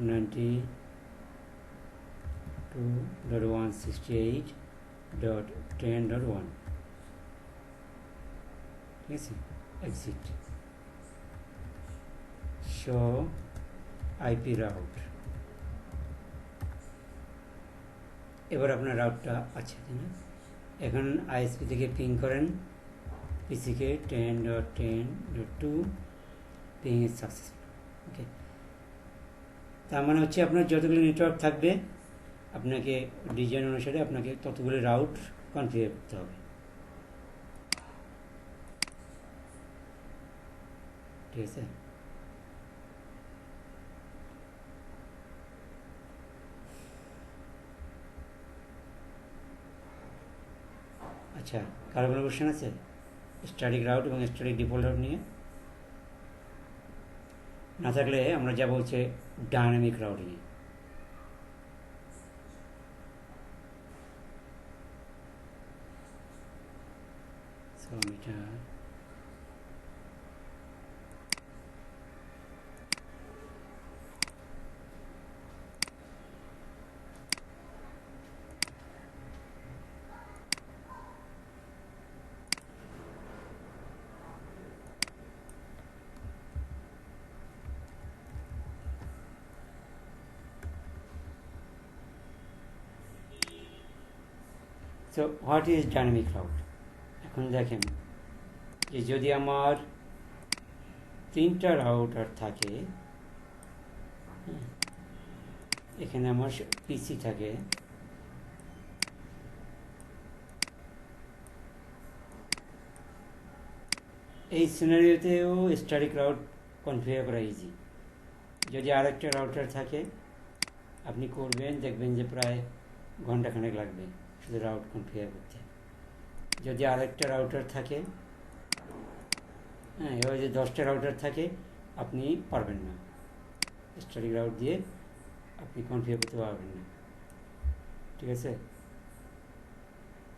92.168.10.1 ঠিক আছে এক্সিট শো IP রাউট এবার আপনার রাউটটা আছে তাই না এখন ISP থেকে পিং করেন পিসিকে 10.10.2 পিং ইজ সাকসেসফুল ওকে তার মানে হচ্ছে আপনার যতগুলো নেটওয়ার্ক থাকবে আপনাকে ডিজাইন অনুসারে আপনাকে ততগুলো রাউট কনফিগার করতে হবে ঠিক আছে আচ্ছা কারো কোনো কোশ্চেন আছে স্ট্যাটিক রাউট এবং স্ট্যাটিক ডিফল্ট রাউট নিয়ে না থাকলে আমরা যাব হচ্ছে ডাইনামিক রাউটিং সো এটা so what is dynamic route এখন দেখেন যে যদি আমার 3টা রাউটার থাকে এখানে আমার পিসি থাকে এই সিনারিওতেও স্ট্যাটিক রাউট কনফিগার করা ইজি যদি আরেকটা রাউটার থাকে আপনি করবেন দেখবেন যে প্রায় ঘন্টাখানেক লাগবে শুধু রাউট কনফিগার করতে যদি আরেকটা রাউটার থাকে হ্যাঁ এবার যদি 10টা রাউটার থাকে আপনি পারবেন না স্ট্যাটিক রাউট দিয়ে আপনি কনফিগার করতে পারবেন না ঠিক আছে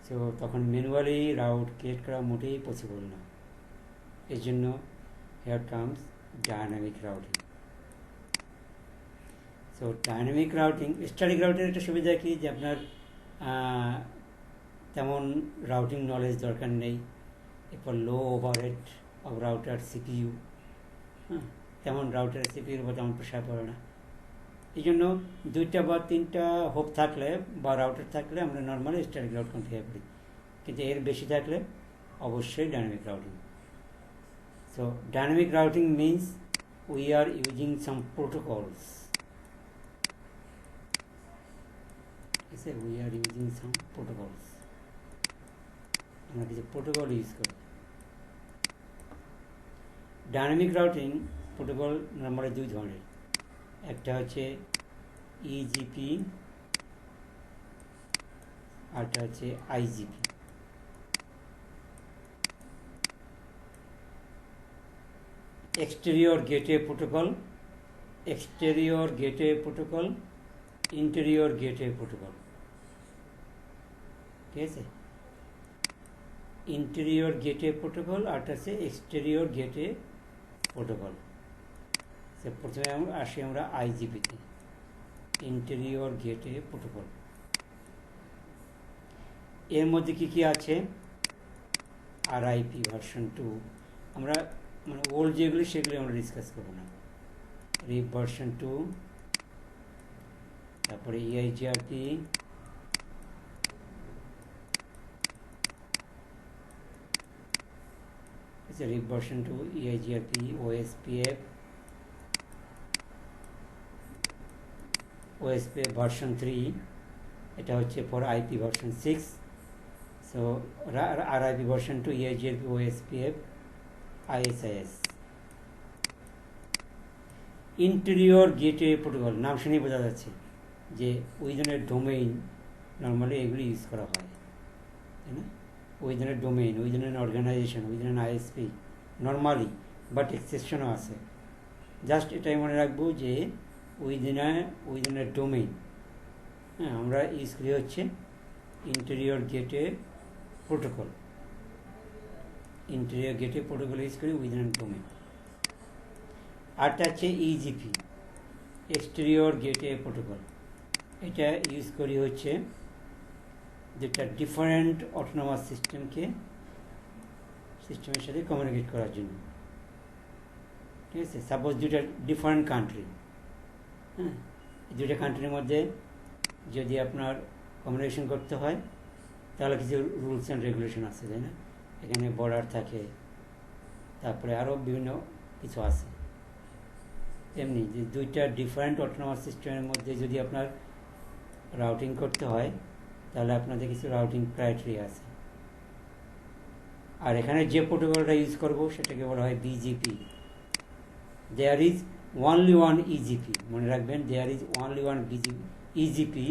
সো তখন ম্যানুয়ালি রাউট ক্রিয়েট করা মোটেই পসিবল না এর জন্য here comes dynamic routing so dynamic routing static রাউটের একটা সুবিধা কি যে আপনার তেমন রাউটিং নলেজ দরকার নেই এরপর লো ওভারহেড অফ রাউটার সিপিইউ হ্যাঁ তেমন রাউটার সিপিইউর উপর তেমন প্রেশার পড়ে না এই জন্য 2টা বা 3টা হোপ থাকলে বা রাউটার থাকলে আমরা নর্মালি স্ট্যাটিক রাউট কনফিগার করি কিন্তু এর বেশি থাকলে অবশ্যই dynamic routing so dynamic routing means we are using some protocols we are using some protocols আমরা কিছু প্রোটোকল ইউজ করি ডাইনামিক রাউটিং প্রোটোকল নর্মালি দুই ধরনের, একটা হচ্ছে ইজিপি আরটা হচ্ছে IGP. Exterior gateway protocol, exterior gateway protocol, interior gateway protocol. ঠিক আছে, ইন্টেরিয়র গেটওয়ে প্রোটোকল আরটা হচ্ছে এক্সটেরিয়র গেটওয়ে প্রোটোকল। প্রথমে আসি আমরা আইজিপিতে, ইন্টেরিয়র গেটওয়ে প্রোটোকল। এর মধ্যে কি কি আছে? আরআইপি ভার্সন 2, আমরা মানে ওল্ড যেগুলি সেগুলি আমরা ডিসকাস করবো না। রিপ ভার্সন 2, তারপরে EIGRP, RIP version 2, EIGRP, OSPF, OSPF version 3, এটা হচ্ছে for IP version 6। So RIP version 2, EIGRP, OSPF, ISIS. Interior gateway protocol, নাম শুনেই বোঝা যাচ্ছে যে ওই ধরনের ডোমেইন নর্মালি এগুলি ইউজ করা হয়, তাই না? ওই ধরনের ডোমেইন, ওই ধরনের অর্গানাইজেশন, ওই ধরনের আইএসপি নর্মালি, বাট এক্সেপশনও আছে। জাস্ট এটাই মনে রাখবো যে ওই ধরনের ডোমেইন, হ্যাঁ, আমরা ইউজ করি হচ্ছে interior gateway protocol. Interior gateway protocol use করি ওই ধরনের ডোমেইন। আরটা হচ্ছে ইজিপি, এক্সটেরিয়র গেটওয়ে প্রোটোকল। এটা ইউজ করি হচ্ছে যেটা ডিফারেন্ট অটোনমাস সিস্টেমের সাথে কমিউনিকেট করার জন্য। ঠিক আছে, সাপোজ দুইটা ডিফারেন্ট কান্ট্রি, হ্যাঁ, দুইটা কান্ট্রির মধ্যে যদি আপনার কমিউনিকেশন করতে হয় তাহলে কিছু রুলস অ্যান্ড রেগুলেশন আছে, তাই না? এখানে বর্ডার থাকে, তারপরে আরও বিভিন্ন কিছু আছে। তেমনি যে দুইটা ডিফারেন্ট অটোনমাস সিস্টেমের মধ্যে যদি আপনার রাউটিং করতে হয় তাহলে আপনাদের কিছু রাউটিং ক্রাইটেরিয়া আছে। আর এখানে যে প্রোটোকলটা ইউজ করব সেটাকে বলা হয় BGP. There is only one EGP, মনে রাখবেন, there is only one EGP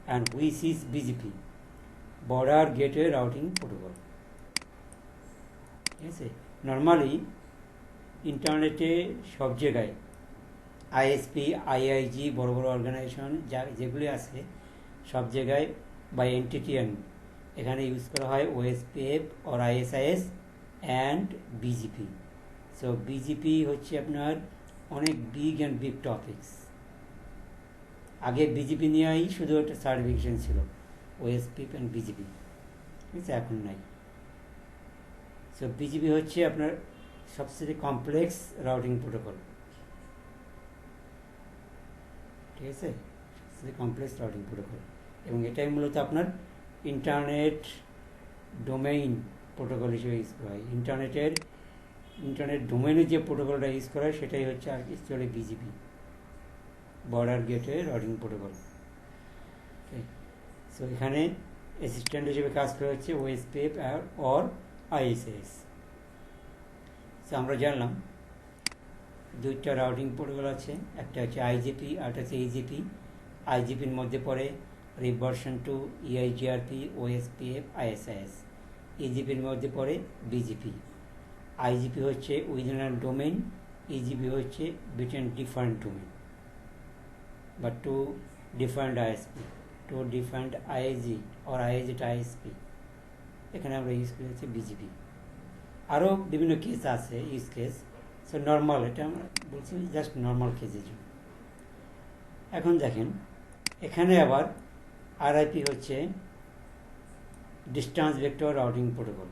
and which is BGP, border gateway routing protocol. ঠিক আছে, নর্মালি ইন্টারনেটে সব জায়গায় আইএসপি, আইআইজি, বড় বড় অর্গানাইজেশন যেগুলি আছে সব জায়গায় বাই এন্টিটি এখানে ইউজ করা হয় OSPF or ISIS and BGP. So BGP হচ্ছে আপনার অনেক বিগ টপিকস। আগে বিজিপি নিয়েই শুধু একটা সার্টিফিকেশন ছিল, ওএসপিএফ অ্যান্ড বিজিপি, ঠিক আছে, এখন নাই। সো বিজিপি হচ্ছে আপনার সবচেয়ে কমপ্লেক্স রাউটিং প্রোটোকল। ঠিক আছে, সবচেয়ে কমপ্লেক্স রাউটিং প্রোটোকল, এবং এটাই মূলত আপনার ইন্টারনেট ডোমেইন প্রোটোকল হিসেবে ইউজ করা হয়। ইন্টারনেট ডোমেইনে যে প্রোটোকলটা ইউজ করা হয় সেটাই হচ্ছে আর actually BGP, border gateway routing protocol. So এখানে অ্যাসিস্ট্যান্ট হিসেবে কাজ করা হচ্ছে ওএসপিএফ অর আইএসএস। সো আমরা জানলাম দুইটা রাউটিং প্রোটোকল আছে, একটা হচ্ছে আইজিপি আর একটা হচ্ছে ইজিপি। আইজিপির মধ্যে পড়ে RIP version 2, EIGRP, OSPF, ISIS. ইজিপির মধ্যে পড়ে বিজিপি। আইজিপি হচ্ছে উইদিন অ্যান ডোমেইন, ইজিপি হচ্ছে বিটুইন ডিফারেন্ট ডোমেইন বা two different ISP, two different IAG or IAG to ISP. এখানে আমরা ইউজ করি হচ্ছে বিজিপি। আরও বিভিন্ন কেস আছে, ইউজ কেস। সো নর্মাল, এটা আমরা বলছি জাস্ট নর্মাল কেসের জন্য। এখন দেখেন এখানে আবার আরআইপি হচ্ছে distance vector routing protocol.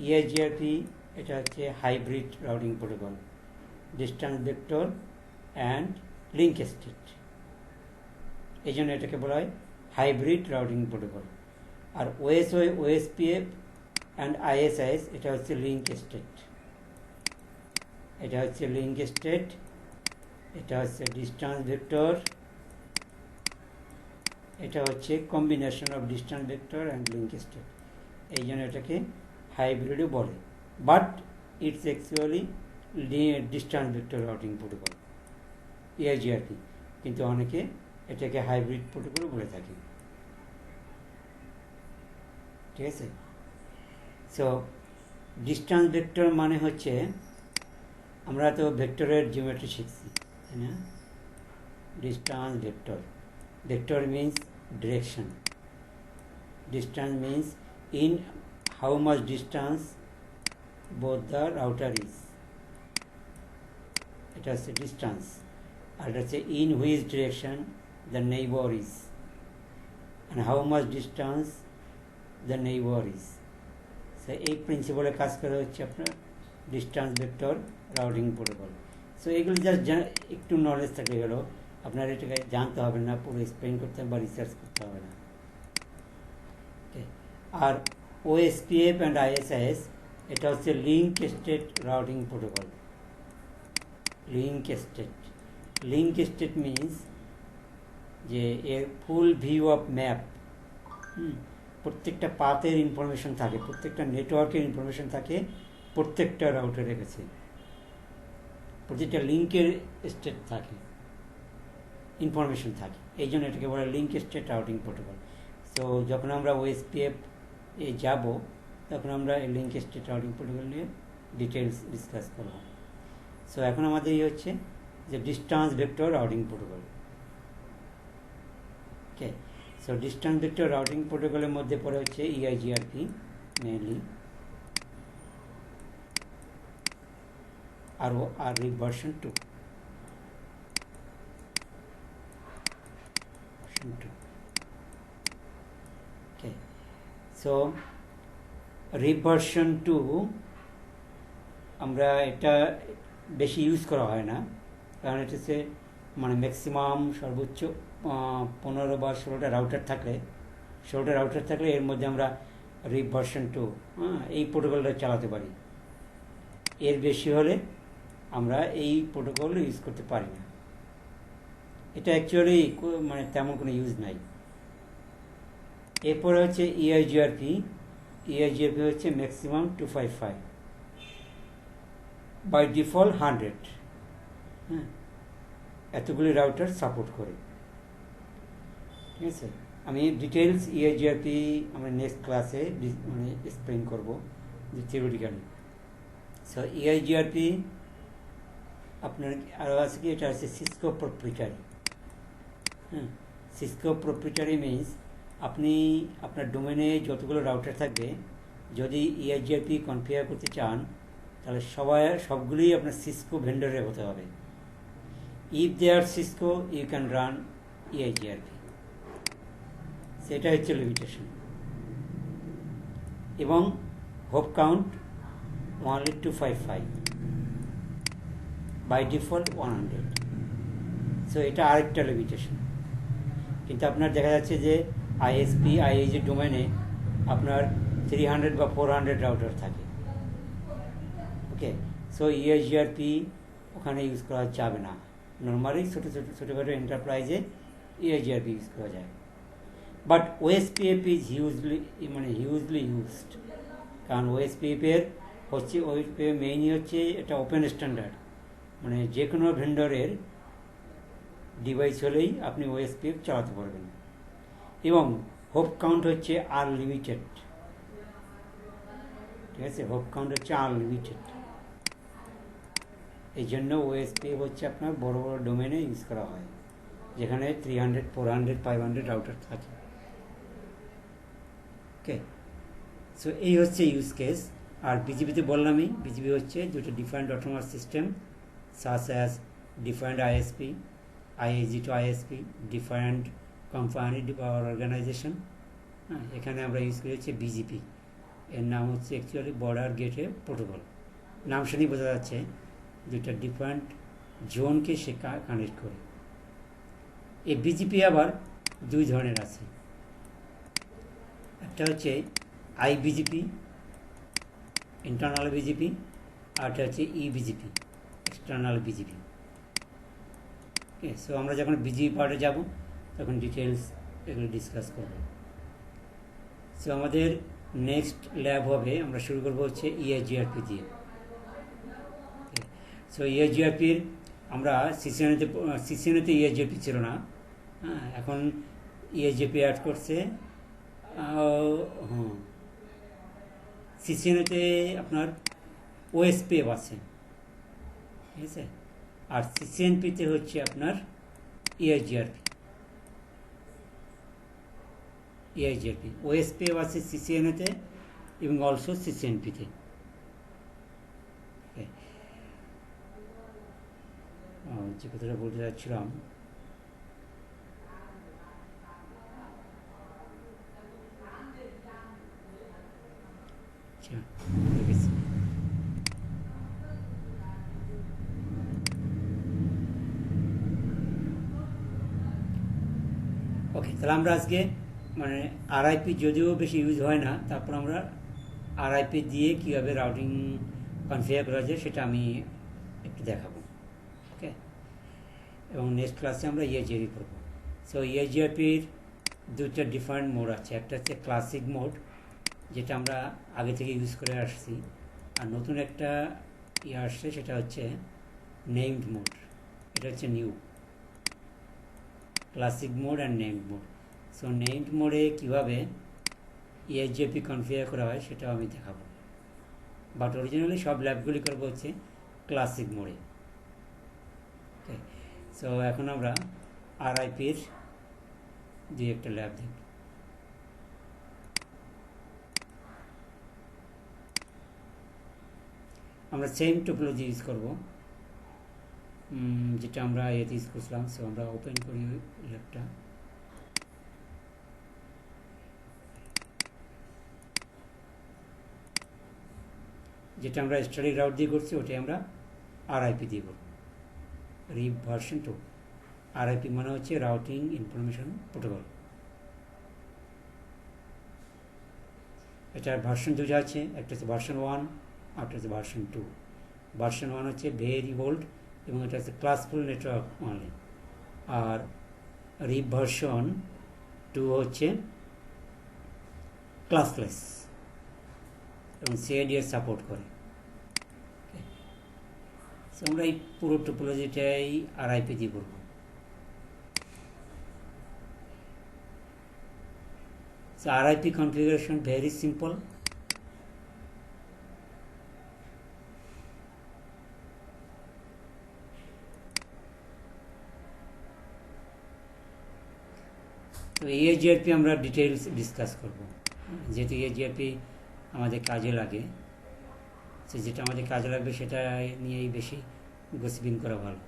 EIGRP এটা হচ্ছে hybrid routing protocol, distance vector and link state, এই জন্য এটাকে বলা হয় হাইব্রিড রাউটিং প্রোটোকল। আর ওএসপিএফ অ্যান্ড আইএসআইএস এটা হচ্ছে লিঙ্ক স্টেট। এটা হচ্ছে লিঙ্ক স্টেট, এটা হচ্ছে ডিস্টেন্স ভেক্টর, এটা হচ্ছে combination of distance vector and link state, এই জন্য এটাকে হাইব্রিডও বলে। But it's actually distance vector routing protocol, EIGRP, কিন্তু অনেকে এটাকে হাইব্রিড প্রোটোকল বলে থাকে। ঠিক আছে, সো ডিস্ট্যান্স ভেক্টর মানে হচ্ছে, আমরা তো ভেক্টরের জিওমেট্রি শিখছি, তাই না? Distance vector, vector means direction, distance means in how much distance both the router is, এটা হচ্ছে distance, আর এটা হচ্ছে in which direction the neighbor is, and how much distance the neighbor is. So এই প্রিন্সিপালে কাজ করা হচ্ছে আপনার distance vector routing protocol. So এগুলো জাস্ট একটু নলেজ থাকলে গেল, আপনার এটাকে জানতে হবে না, পুরো এক্সপ্লেন করতে হবে বা রিসার্চ করতে হবে না। আর OSPF অ্যান্ড ISIS, এটা হচ্ছে link state routing protocol. Link state means যে এর ফুল ভিউ অফ ম্যাপ, প্রত্যেকটা পাথের ইনফরমেশন থাকে, প্রত্যেকটা নেটওয়ার্কের ইনফরমেশন থাকে প্রত্যেকটা রাউটারের কাছে, প্রত্যেকটা লিঙ্কের স্টেট থাকে, ইনফরমেশন থাকে, এই জন্য এটাকে বলে link state routing protocol. So যখন আমরা OSPF এ যাব, তখন আমরা এই লিঙ্ক স্টেট রাউটিং প্রোটোকল নিয়ে ডিটেলস ডিসকাস করব। সো এখন আমাদের এই হচ্ছে যে ডিস্ট্যান্স ভেক্টর রাউটিং প্রোটোকল। ওকে, সো ডিস্ট্যান্স ভেক্টর রাউটিং প্রোটোকলের মধ্যে পড়ে হচ্ছে EIGRP মেইনলি, আর ভার্সন 2। Okay, so reversion 2 আমরা এটা বেশি ইউজ করা হয় না, কারণ এটা হচ্ছে মানে ম্যাক্সিমাম সর্বোচ্চ 15 বা 16টা রাউটার থাকলে এর মধ্যে আমরা রিভার্সন 2 এই প্রোটোকলটা চালাতে পারি। এর বেশি হলে আমরা এই প্রোটোকল ইউজ করতে পারি না। এটা অ্যাকচুয়ালি মানে তেমন কোনো ইউজ নাই। এরপরে হচ্ছে EIGRP হচ্ছে ম্যাক্সিমাম 255, বাই ডিফল্ট 100। এতগুলি রাউটার সাপোর্ট করে। ঠিক আছে, আমি ডিটেলস EIGRP আমরা নেক্সট ক্লাসে মানে এক্সপ্লেন করবো যে থিওরিটিক্যালি। সো EIGRP আপনার আরও আছে কি, এটা হচ্ছে সিসকো প্রপ্রিটারি। সিসকো প্রপ্রিটারি মিনস আপনি আপনার ডোমেনে যতগুলো রাউটার থাকবে, যদি EIGRP কনফিগার করতে চান, তাহলে সবগুলোই আপনার সিসকো ভেন্ডরের হতে হবে। If they are Cisco you can run EIGRP, সেটা হচ্ছে লিমিটেশন। এবং hop count only 255, by default 100। So এটা আরেকটা লিমিটেশন। কিন্তু আপনার দেখা যাচ্ছে যে ISP IAG ডোমেনে আপনার 300 বা 400 রাউটার থাকে। ওকে, সো EIGRP ওখানে ইউজ করা যাবে না। নর্মালি ছোটোখাটো এন্টারপ্রাইজে EIGRP ইউজ করা যায়, but OSPF is hugely used. কারণ OSPF এর হচ্ছে মেইনই হচ্ছে এটা ওপেন স্ট্যান্ডার্ড, মানে যে কোনো ভেন্ডরের ডিভাইস হলেই আপনি OSPF চালাতে পারবেন। এবং হোপ কাউন্ট হচ্ছে আনলিমিটেড। ঠিক আছে, হোপ কাউন্ট হচ্ছে আনলিমিটেড। এই জন্য OSPF হচ্ছে আপনার বড় বড় ডোমেনে ইউজ করা হয়, যেখানে 300, 400, 500 রাউটার থাকে। ওকে, সো এই হচ্ছে ইউজ কেস। আর BGP-তে বললামই, BGP হচ্ছে দুটো different autonomous system, such as different ISP, IAG to ISP, different company বা অর্গানাইজেশন। এখানে আমরা ইউজ করেছি BGP, এর নাম হচ্ছে অ্যাকচুয়ালি বর্ডার গেটওয়ে প্রোটোকল। নাম শুনেই বোঝা যাচ্ছে দুইটা ডিফারেন্ট জোনকে সে কানেক্ট করে। এই BGP আবার দুই ধরনের আছে, একটা হচ্ছে IBGP, ইন্টারনাল BGP, আর একটা হচ্ছে EBGP, এক্সটার্নাল BGP। ওকে, সো আমরা যখন BGP পার্টে যাব তখন ডিটেলস এগুলো ডিসকাস করব। সো আমাদের নেক্সট ল্যাব হবে, আমরা শুরু করবো হচ্ছে EIGRP দিয়ে। সো ইএসজিআরপির আমরা সিসিএনএতে ইএসজিআরপি ছিল না, হ্যাঁ, এখন ইএসজিআরপি অ্যাড করছে। হ্যাঁ, সিসিএনএতে আপনার ওএসপিএফ আছে, ঠিক আছে, আর সিসিএনপিতে হচ্ছে আপনার ইএসজিআরপি ওএসপিএফ আছে সিসিএনএতে এবং অলসো সিসিএনপিতে। যে কথাটা বলতে চাচ্ছিলাম, আচ্ছা ঠিক আছে। ওকে, তাহলে আমরা আজকে মানে আরআইপি যদিও বেশি ইউজ হয় না, তারপর আমরা আরআইপি দিয়ে কীভাবে রাউটিং কনফিগার করা যায় সেটা আমি একটু দেখাবো। ওকে, এবং নেক্সট ক্লাসে আমরা ইএসজিআরপি করবো। সো ইএসজিআরপির দুটো ডিফারেন্ট মোড আছে, একটা হচ্ছে ক্লাসিক মোড, যেটা আমরা আগে থেকে ইউজ করে আসছি, আর নতুন একটা আসছে সেটা হচ্ছে নেমড মোড। এটা হচ্ছে new classic mode and named mode. So named মোডে কীভাবে ইএসজিআরপি কনফিগার করা হয় সেটাও আমি দেখাবো, বাট অরিজিনালি সব ল্যাবগুলি করবো হচ্ছে ক্লাসিক মোডে। ওকে, সো এখন আমরা আরআইপির দুই একটা ল্যাব দেখব। আমরা সেম টোপোলজি ইউজ করব যেটা আমরা এতে ইউজ করছিলাম। সো আমরা ওপেন করি ল্যাবটা। যেটা আমরা স্টাডি রাউট দিয়ে করছি ওটাই আমরা আরআইপি দিয়ে করব। রিপ ভার্সন 2। আরআইপি মানে হচ্ছে রাউটিং ইনফরমেশন প্রোটোকল। এটার ভার্সন দুটো আছে, একটা হচ্ছে ভার্সন 1, আরেকটা হচ্ছে ভার্সন 2। ভার্সন 1 হচ্ছে ভেরি ওল্ড এবং এটা হচ্ছে ক্লাসফুল নেটওয়ার্ক অনলি, আর রিপ ভার্সন 2 হচ্ছে ক্লাসলেস এবং সিআইডিআর সাপোর্ট করে। সো আমরা এই পুরো টোপোলজিটাই আরআইপি দিয়ে করব। So RIP configuration very simple. তো ইএসজিআরপি আমরা ডিটেলস ডিসকাস করব, যেহেতু ইএসজিআরপি আমাদের কাজে লাগে, সে যেটা আমাদের কাজে লাগবে সেটা নিয়েই বেশি গোসিপিং করা ভালো।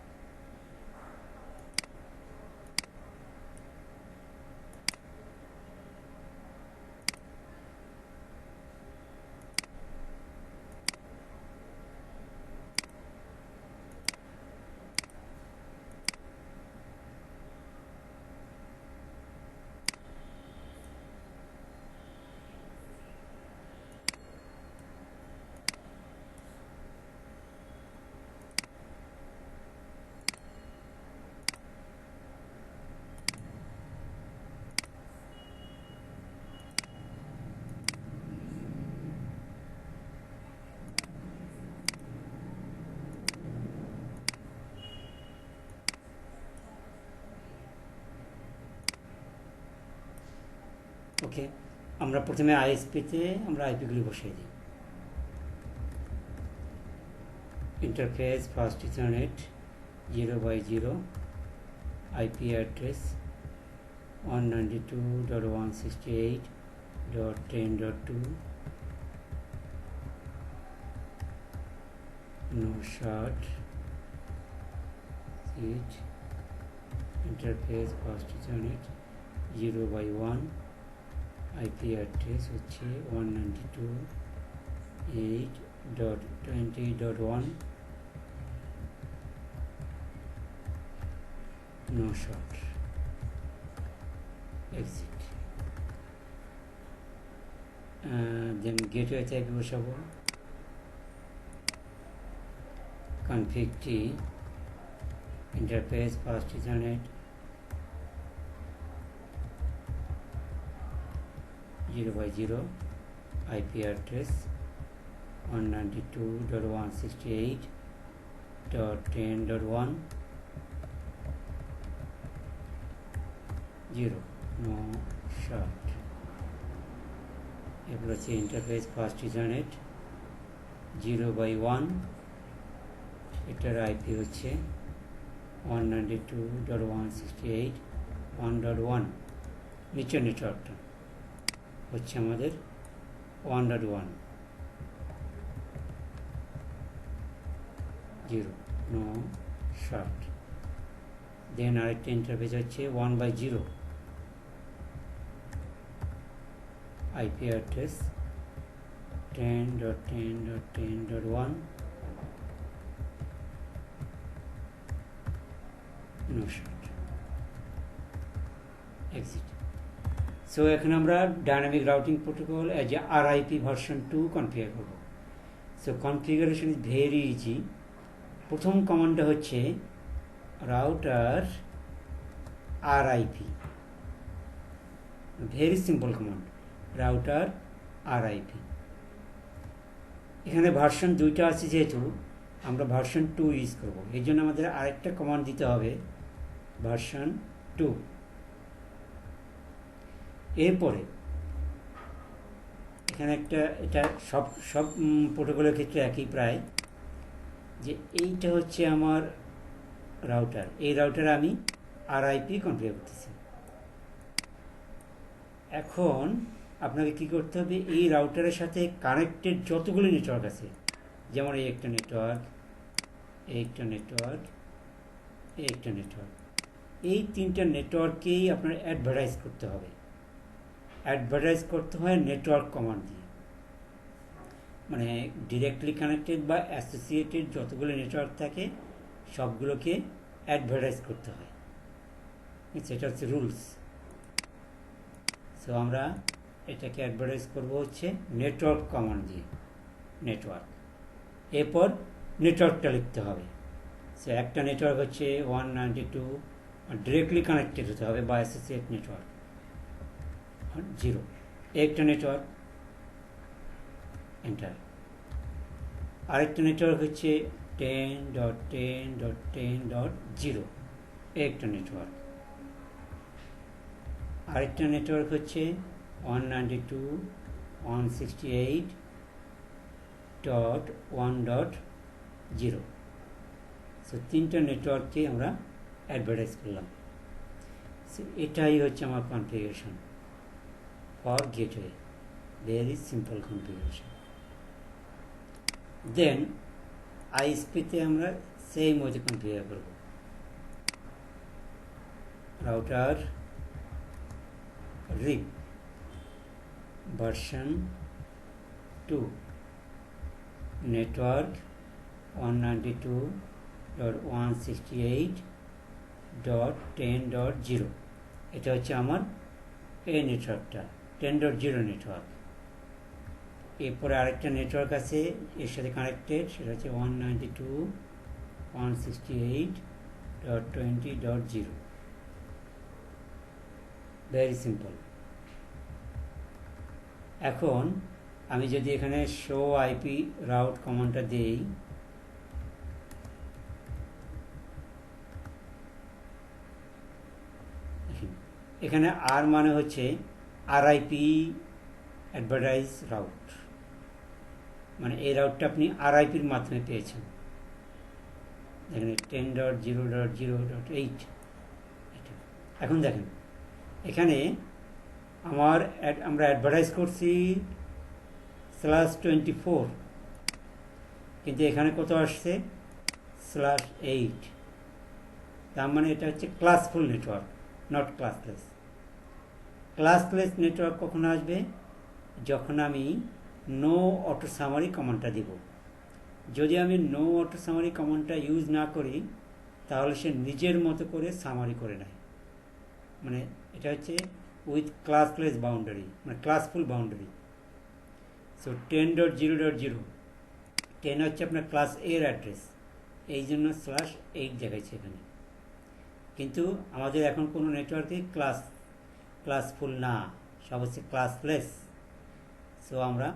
ওকে, আমরা প্রথমে আইএসপিতে আমরা আইপিগুলি বসিয়ে দিই। Interface first ethernet 0/0, IP address 192.168.10.2, no short seat. Interface first ethernet 0/1, IP address হচ্ছে 192.8.20.1, no short, exit. Then gateway type বসাবো config t, interface first ethernet 0/0, IP address 192.168 8.10.1 0 no short এরপর হচ্ছে ইন্টারফেস ফার্স্ট ইথারনেট 0/1 এটার IP হচ্ছে 192.168.1.1 নিচের নেটওয়ার্কটা হচ্ছে আমাদের 1.1 0 no short দেন আরেকটা ইন্টারফেস হচ্ছে 1/0 IP address 10.10.10.1 no short exit so এখানে আমরা dynamic routing protocol as a RIP version 2 configure করব so configuration is very easy প্রথম কমান্ডটা হচ্ছে router RIP very simple command router RIP এখানে ভার্সন 2টা আছে যেহেতু আমরা ভার্সন 2 ইউজ করব এই জন্য আমাদের আরেকটা কমান্ড দিতে হবে ভার্সন 2 এরপরে এখানে একটা এটা সব প্রোটোকলের ক্ষেত্রে একই প্রায় যে এইটা হচ্ছে আমার রাউটার এই রাউটারে আমি আরআইপি কনফিগার করতেছি এখন আপনাকে কি করতে হবে এই রাউটারের সাথে কানেক্টেড যতগুলো নেটওয়ার্ক আছে যেমন এই একটা নেটওয়ার্ক এই একটা নেটওয়ার্ক এই একটা নেটওয়ার্ক এই তিনটা নেটওয়ার্ককেই আপনার অ্যাডভার্টাইজ করতে হবে অ্যাডভার্টাইজ করতে হয় নেটওয়ার্ক কমান্ড দিয়ে মানে ডিরেক্টলি কানেক্টেড বা অ্যাসোসিয়েটেড যতগুলো নেটওয়ার্ক থাকে সবগুলোকে অ্যাডভার্টাইজ করতে হয় সেটা হচ্ছে রুলস সো আমরা এটাকে অ্যাডভার্টাইজ করবো হচ্ছে নেটওয়ার্ক কমান্ড দিয়ে নেটওয়ার্ক এরপর নেটওয়ার্কটা লিখতে হবে সো একটা নেটওয়ার্ক হচ্ছে 192 ডিরেক্টলি কানেক্টেড হতে হবে বা অ্যাসোসিয়েট নেটওয়ার্ক 0 একটা নেটওয়ার্ক এন্টার আরেকটা নেটওয়ার্ক হচ্ছে 10.10.10.0 একটা নেটওয়ার্ক আরেকটা নেটওয়ার্ক হচ্ছে 192.168.1.0 সো তিনটা নেটওয়ার্ককে আমরা অ্যাডভার্টাইজ করলাম সো এটাই হচ্ছে আমার configuration for gateway very simple configuration then আইএসপিতে আমরা সেম ওয়েতে কনফিগার করব রাউটার RIP version 2 network 192.168.10.0 এটা হচ্ছে আমার এই নেটওয়ার্কটা 10.0 নেটওয়ার্ক এরপরে আরেকটা নেটওয়ার্ক আছে এর সাথে কানেক্টেড সেটা হচ্ছে 192.168.20.0 ভেরি সিম্পল এখন আমি যদি এখানে শো আইপি রাউট কমান্ডটা দেই এখানে আর মানে হচ্ছে আরআইপি অ্যাডভার্টাইজ রাউট মানে এই রাউটটা আপনি আরআইপির মাধ্যমে পেয়েছেন এখানে 10.0.0.8 এটা এখন দেখেন এখানে আমরা অ্যাডভার্টাইজ করছি /24 কিন্তু এখানে কত আসছে /8 তার মানে এটা হচ্ছে classful network not classless classless network কখন আসবে যখন আমি নো অটো সামারি কমান্ডটা দিব যদি আমি নো অটো সামারি কমান্ডটা ইউজ না করি তাহলে সে নিজের মতো করে সামারি করে নেয় মানে এটা হচ্ছে উইথ ক্লাসলেস বাউন্ডারি মানে ক্লাসফুল বাউন্ডারি সো 10.0.0 10 হচ্ছে আপনার ক্লাস এর অ্যাড্রেস এই জন্য /8 দেখাচ্ছে এখানে কিন্তু আমাদের এখন কোনো নেটওয়ার্কে ক্লাসফুল না সব হচ্ছে ক্লাসলেস সো আমরা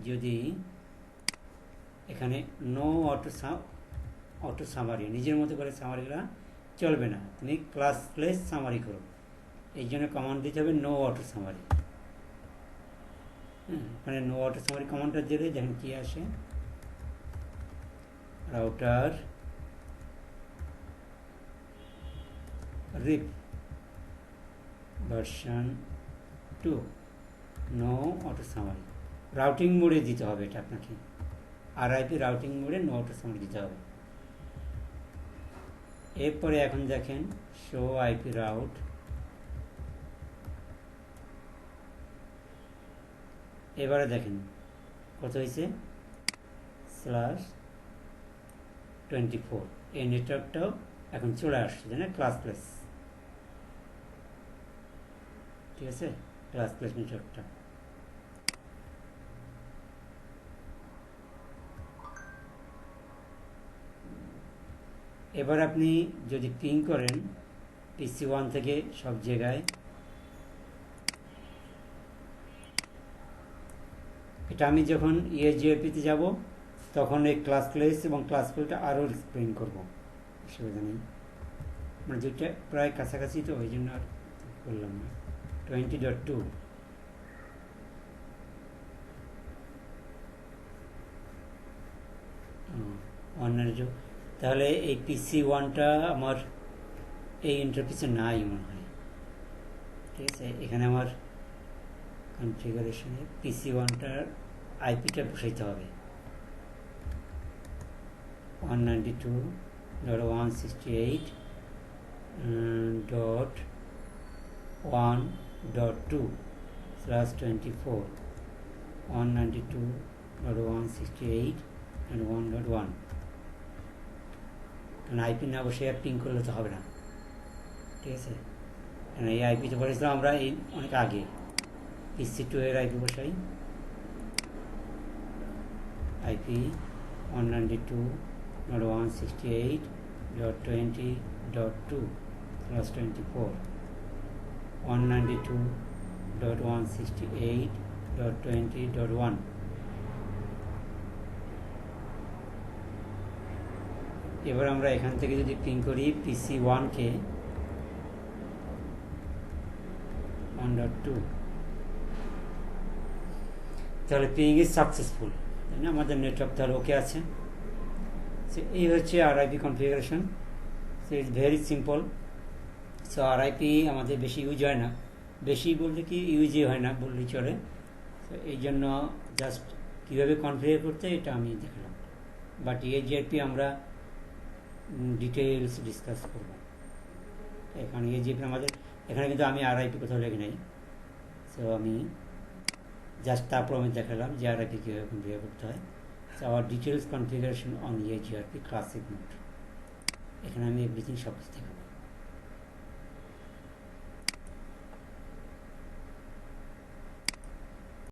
যদি এখানে নো অটো সামারি, নিজের মতো করে সামারিগুলো চলবে না, তুমি ক্লাসলেস সামারি করো। এই জন্য কমান্ড দিতে হবে নো অটো সামারি। মানে নো অটো সামারি কমান্ডটা দিলে দেখেন কি আসে, router RIP version 2 no auto summary. Routing মোডে দিতে হবে এটা আপনাকে, আরআইপি রাউটিং মোডে নো অটো সামারি দিতে হবে। এরপরে এখন দেখেন শো আইপি রাউট, এবারে দেখেন কত হয়েছে /24। এই নেটওয়ার্কটাও এখন চলে আসছে, জানেন, ক্লাসলেস। ঠিক আছে, ক্লাসলেস নেটওয়ার্কটা। এবার আপনি যদি পিং করেন PC1 থেকে সব জায়গায়, এটা আমি যখন ESGRP-তে যাব তখন এই ক্লাসলেস এবং ক্লাসফুলটা আরও এক্সপ্লেন করবো, অসুবিধা নেই। মানে যেটা প্রায় কাছাকাছি, তো ওই জন্য আর বললাম না। 20.2 192। তাহলে এই PC1টা আমার এই ইন্টারফেসে নাই মনে হয়। ঠিক আছে, এখানে আমার কনফিগারেশনে PC1টার আইপিটা বসাইতে হবে 192.168.1.2/24 192.168.1.1। কারণ আইপি না বসে পিং করলে তো হবে না। ঠিক আছে, কারণ এই আইপিতে বসেছিলাম আমরা এই অনেক আগে। PC2 এর আইপি বসাই, আইপি 192.168.20.2/24 192.168.20.1। এবার আমরা এখান থেকে যদি পিং করি PC1কে 1.2, তাহলে পিং ইজ সাকসেসফুল, তাই না? আমাদের নেটওয়ার্ক তাহলে ওকে আছে। সো এই হচ্ছে RIP configuration. So it's very simple. So RIP আমাদের বেশি ইউজ হয় না, বেশি বলতে কি ইউজই হয় না বললেই চলে। তো এই জন্য জাস্ট কীভাবে কনফিগার করতে এটা আমি দেখলাম, বাট ESGRP আমরা ডিটেলস ডিসকাস করব। এখানে ESGRP আমাদের এখানে কিন্তু আমি আরআইপি কোথাও লেগে নাই। সো আমি জাস্ট তারপর আমি দেখালাম যে আরআইপি কীভাবে কনফিগার করতে হয়। So our details configuration on ESGRP classic mode, এখানে আমি এভরিথিং সব কিছু দেখাবো।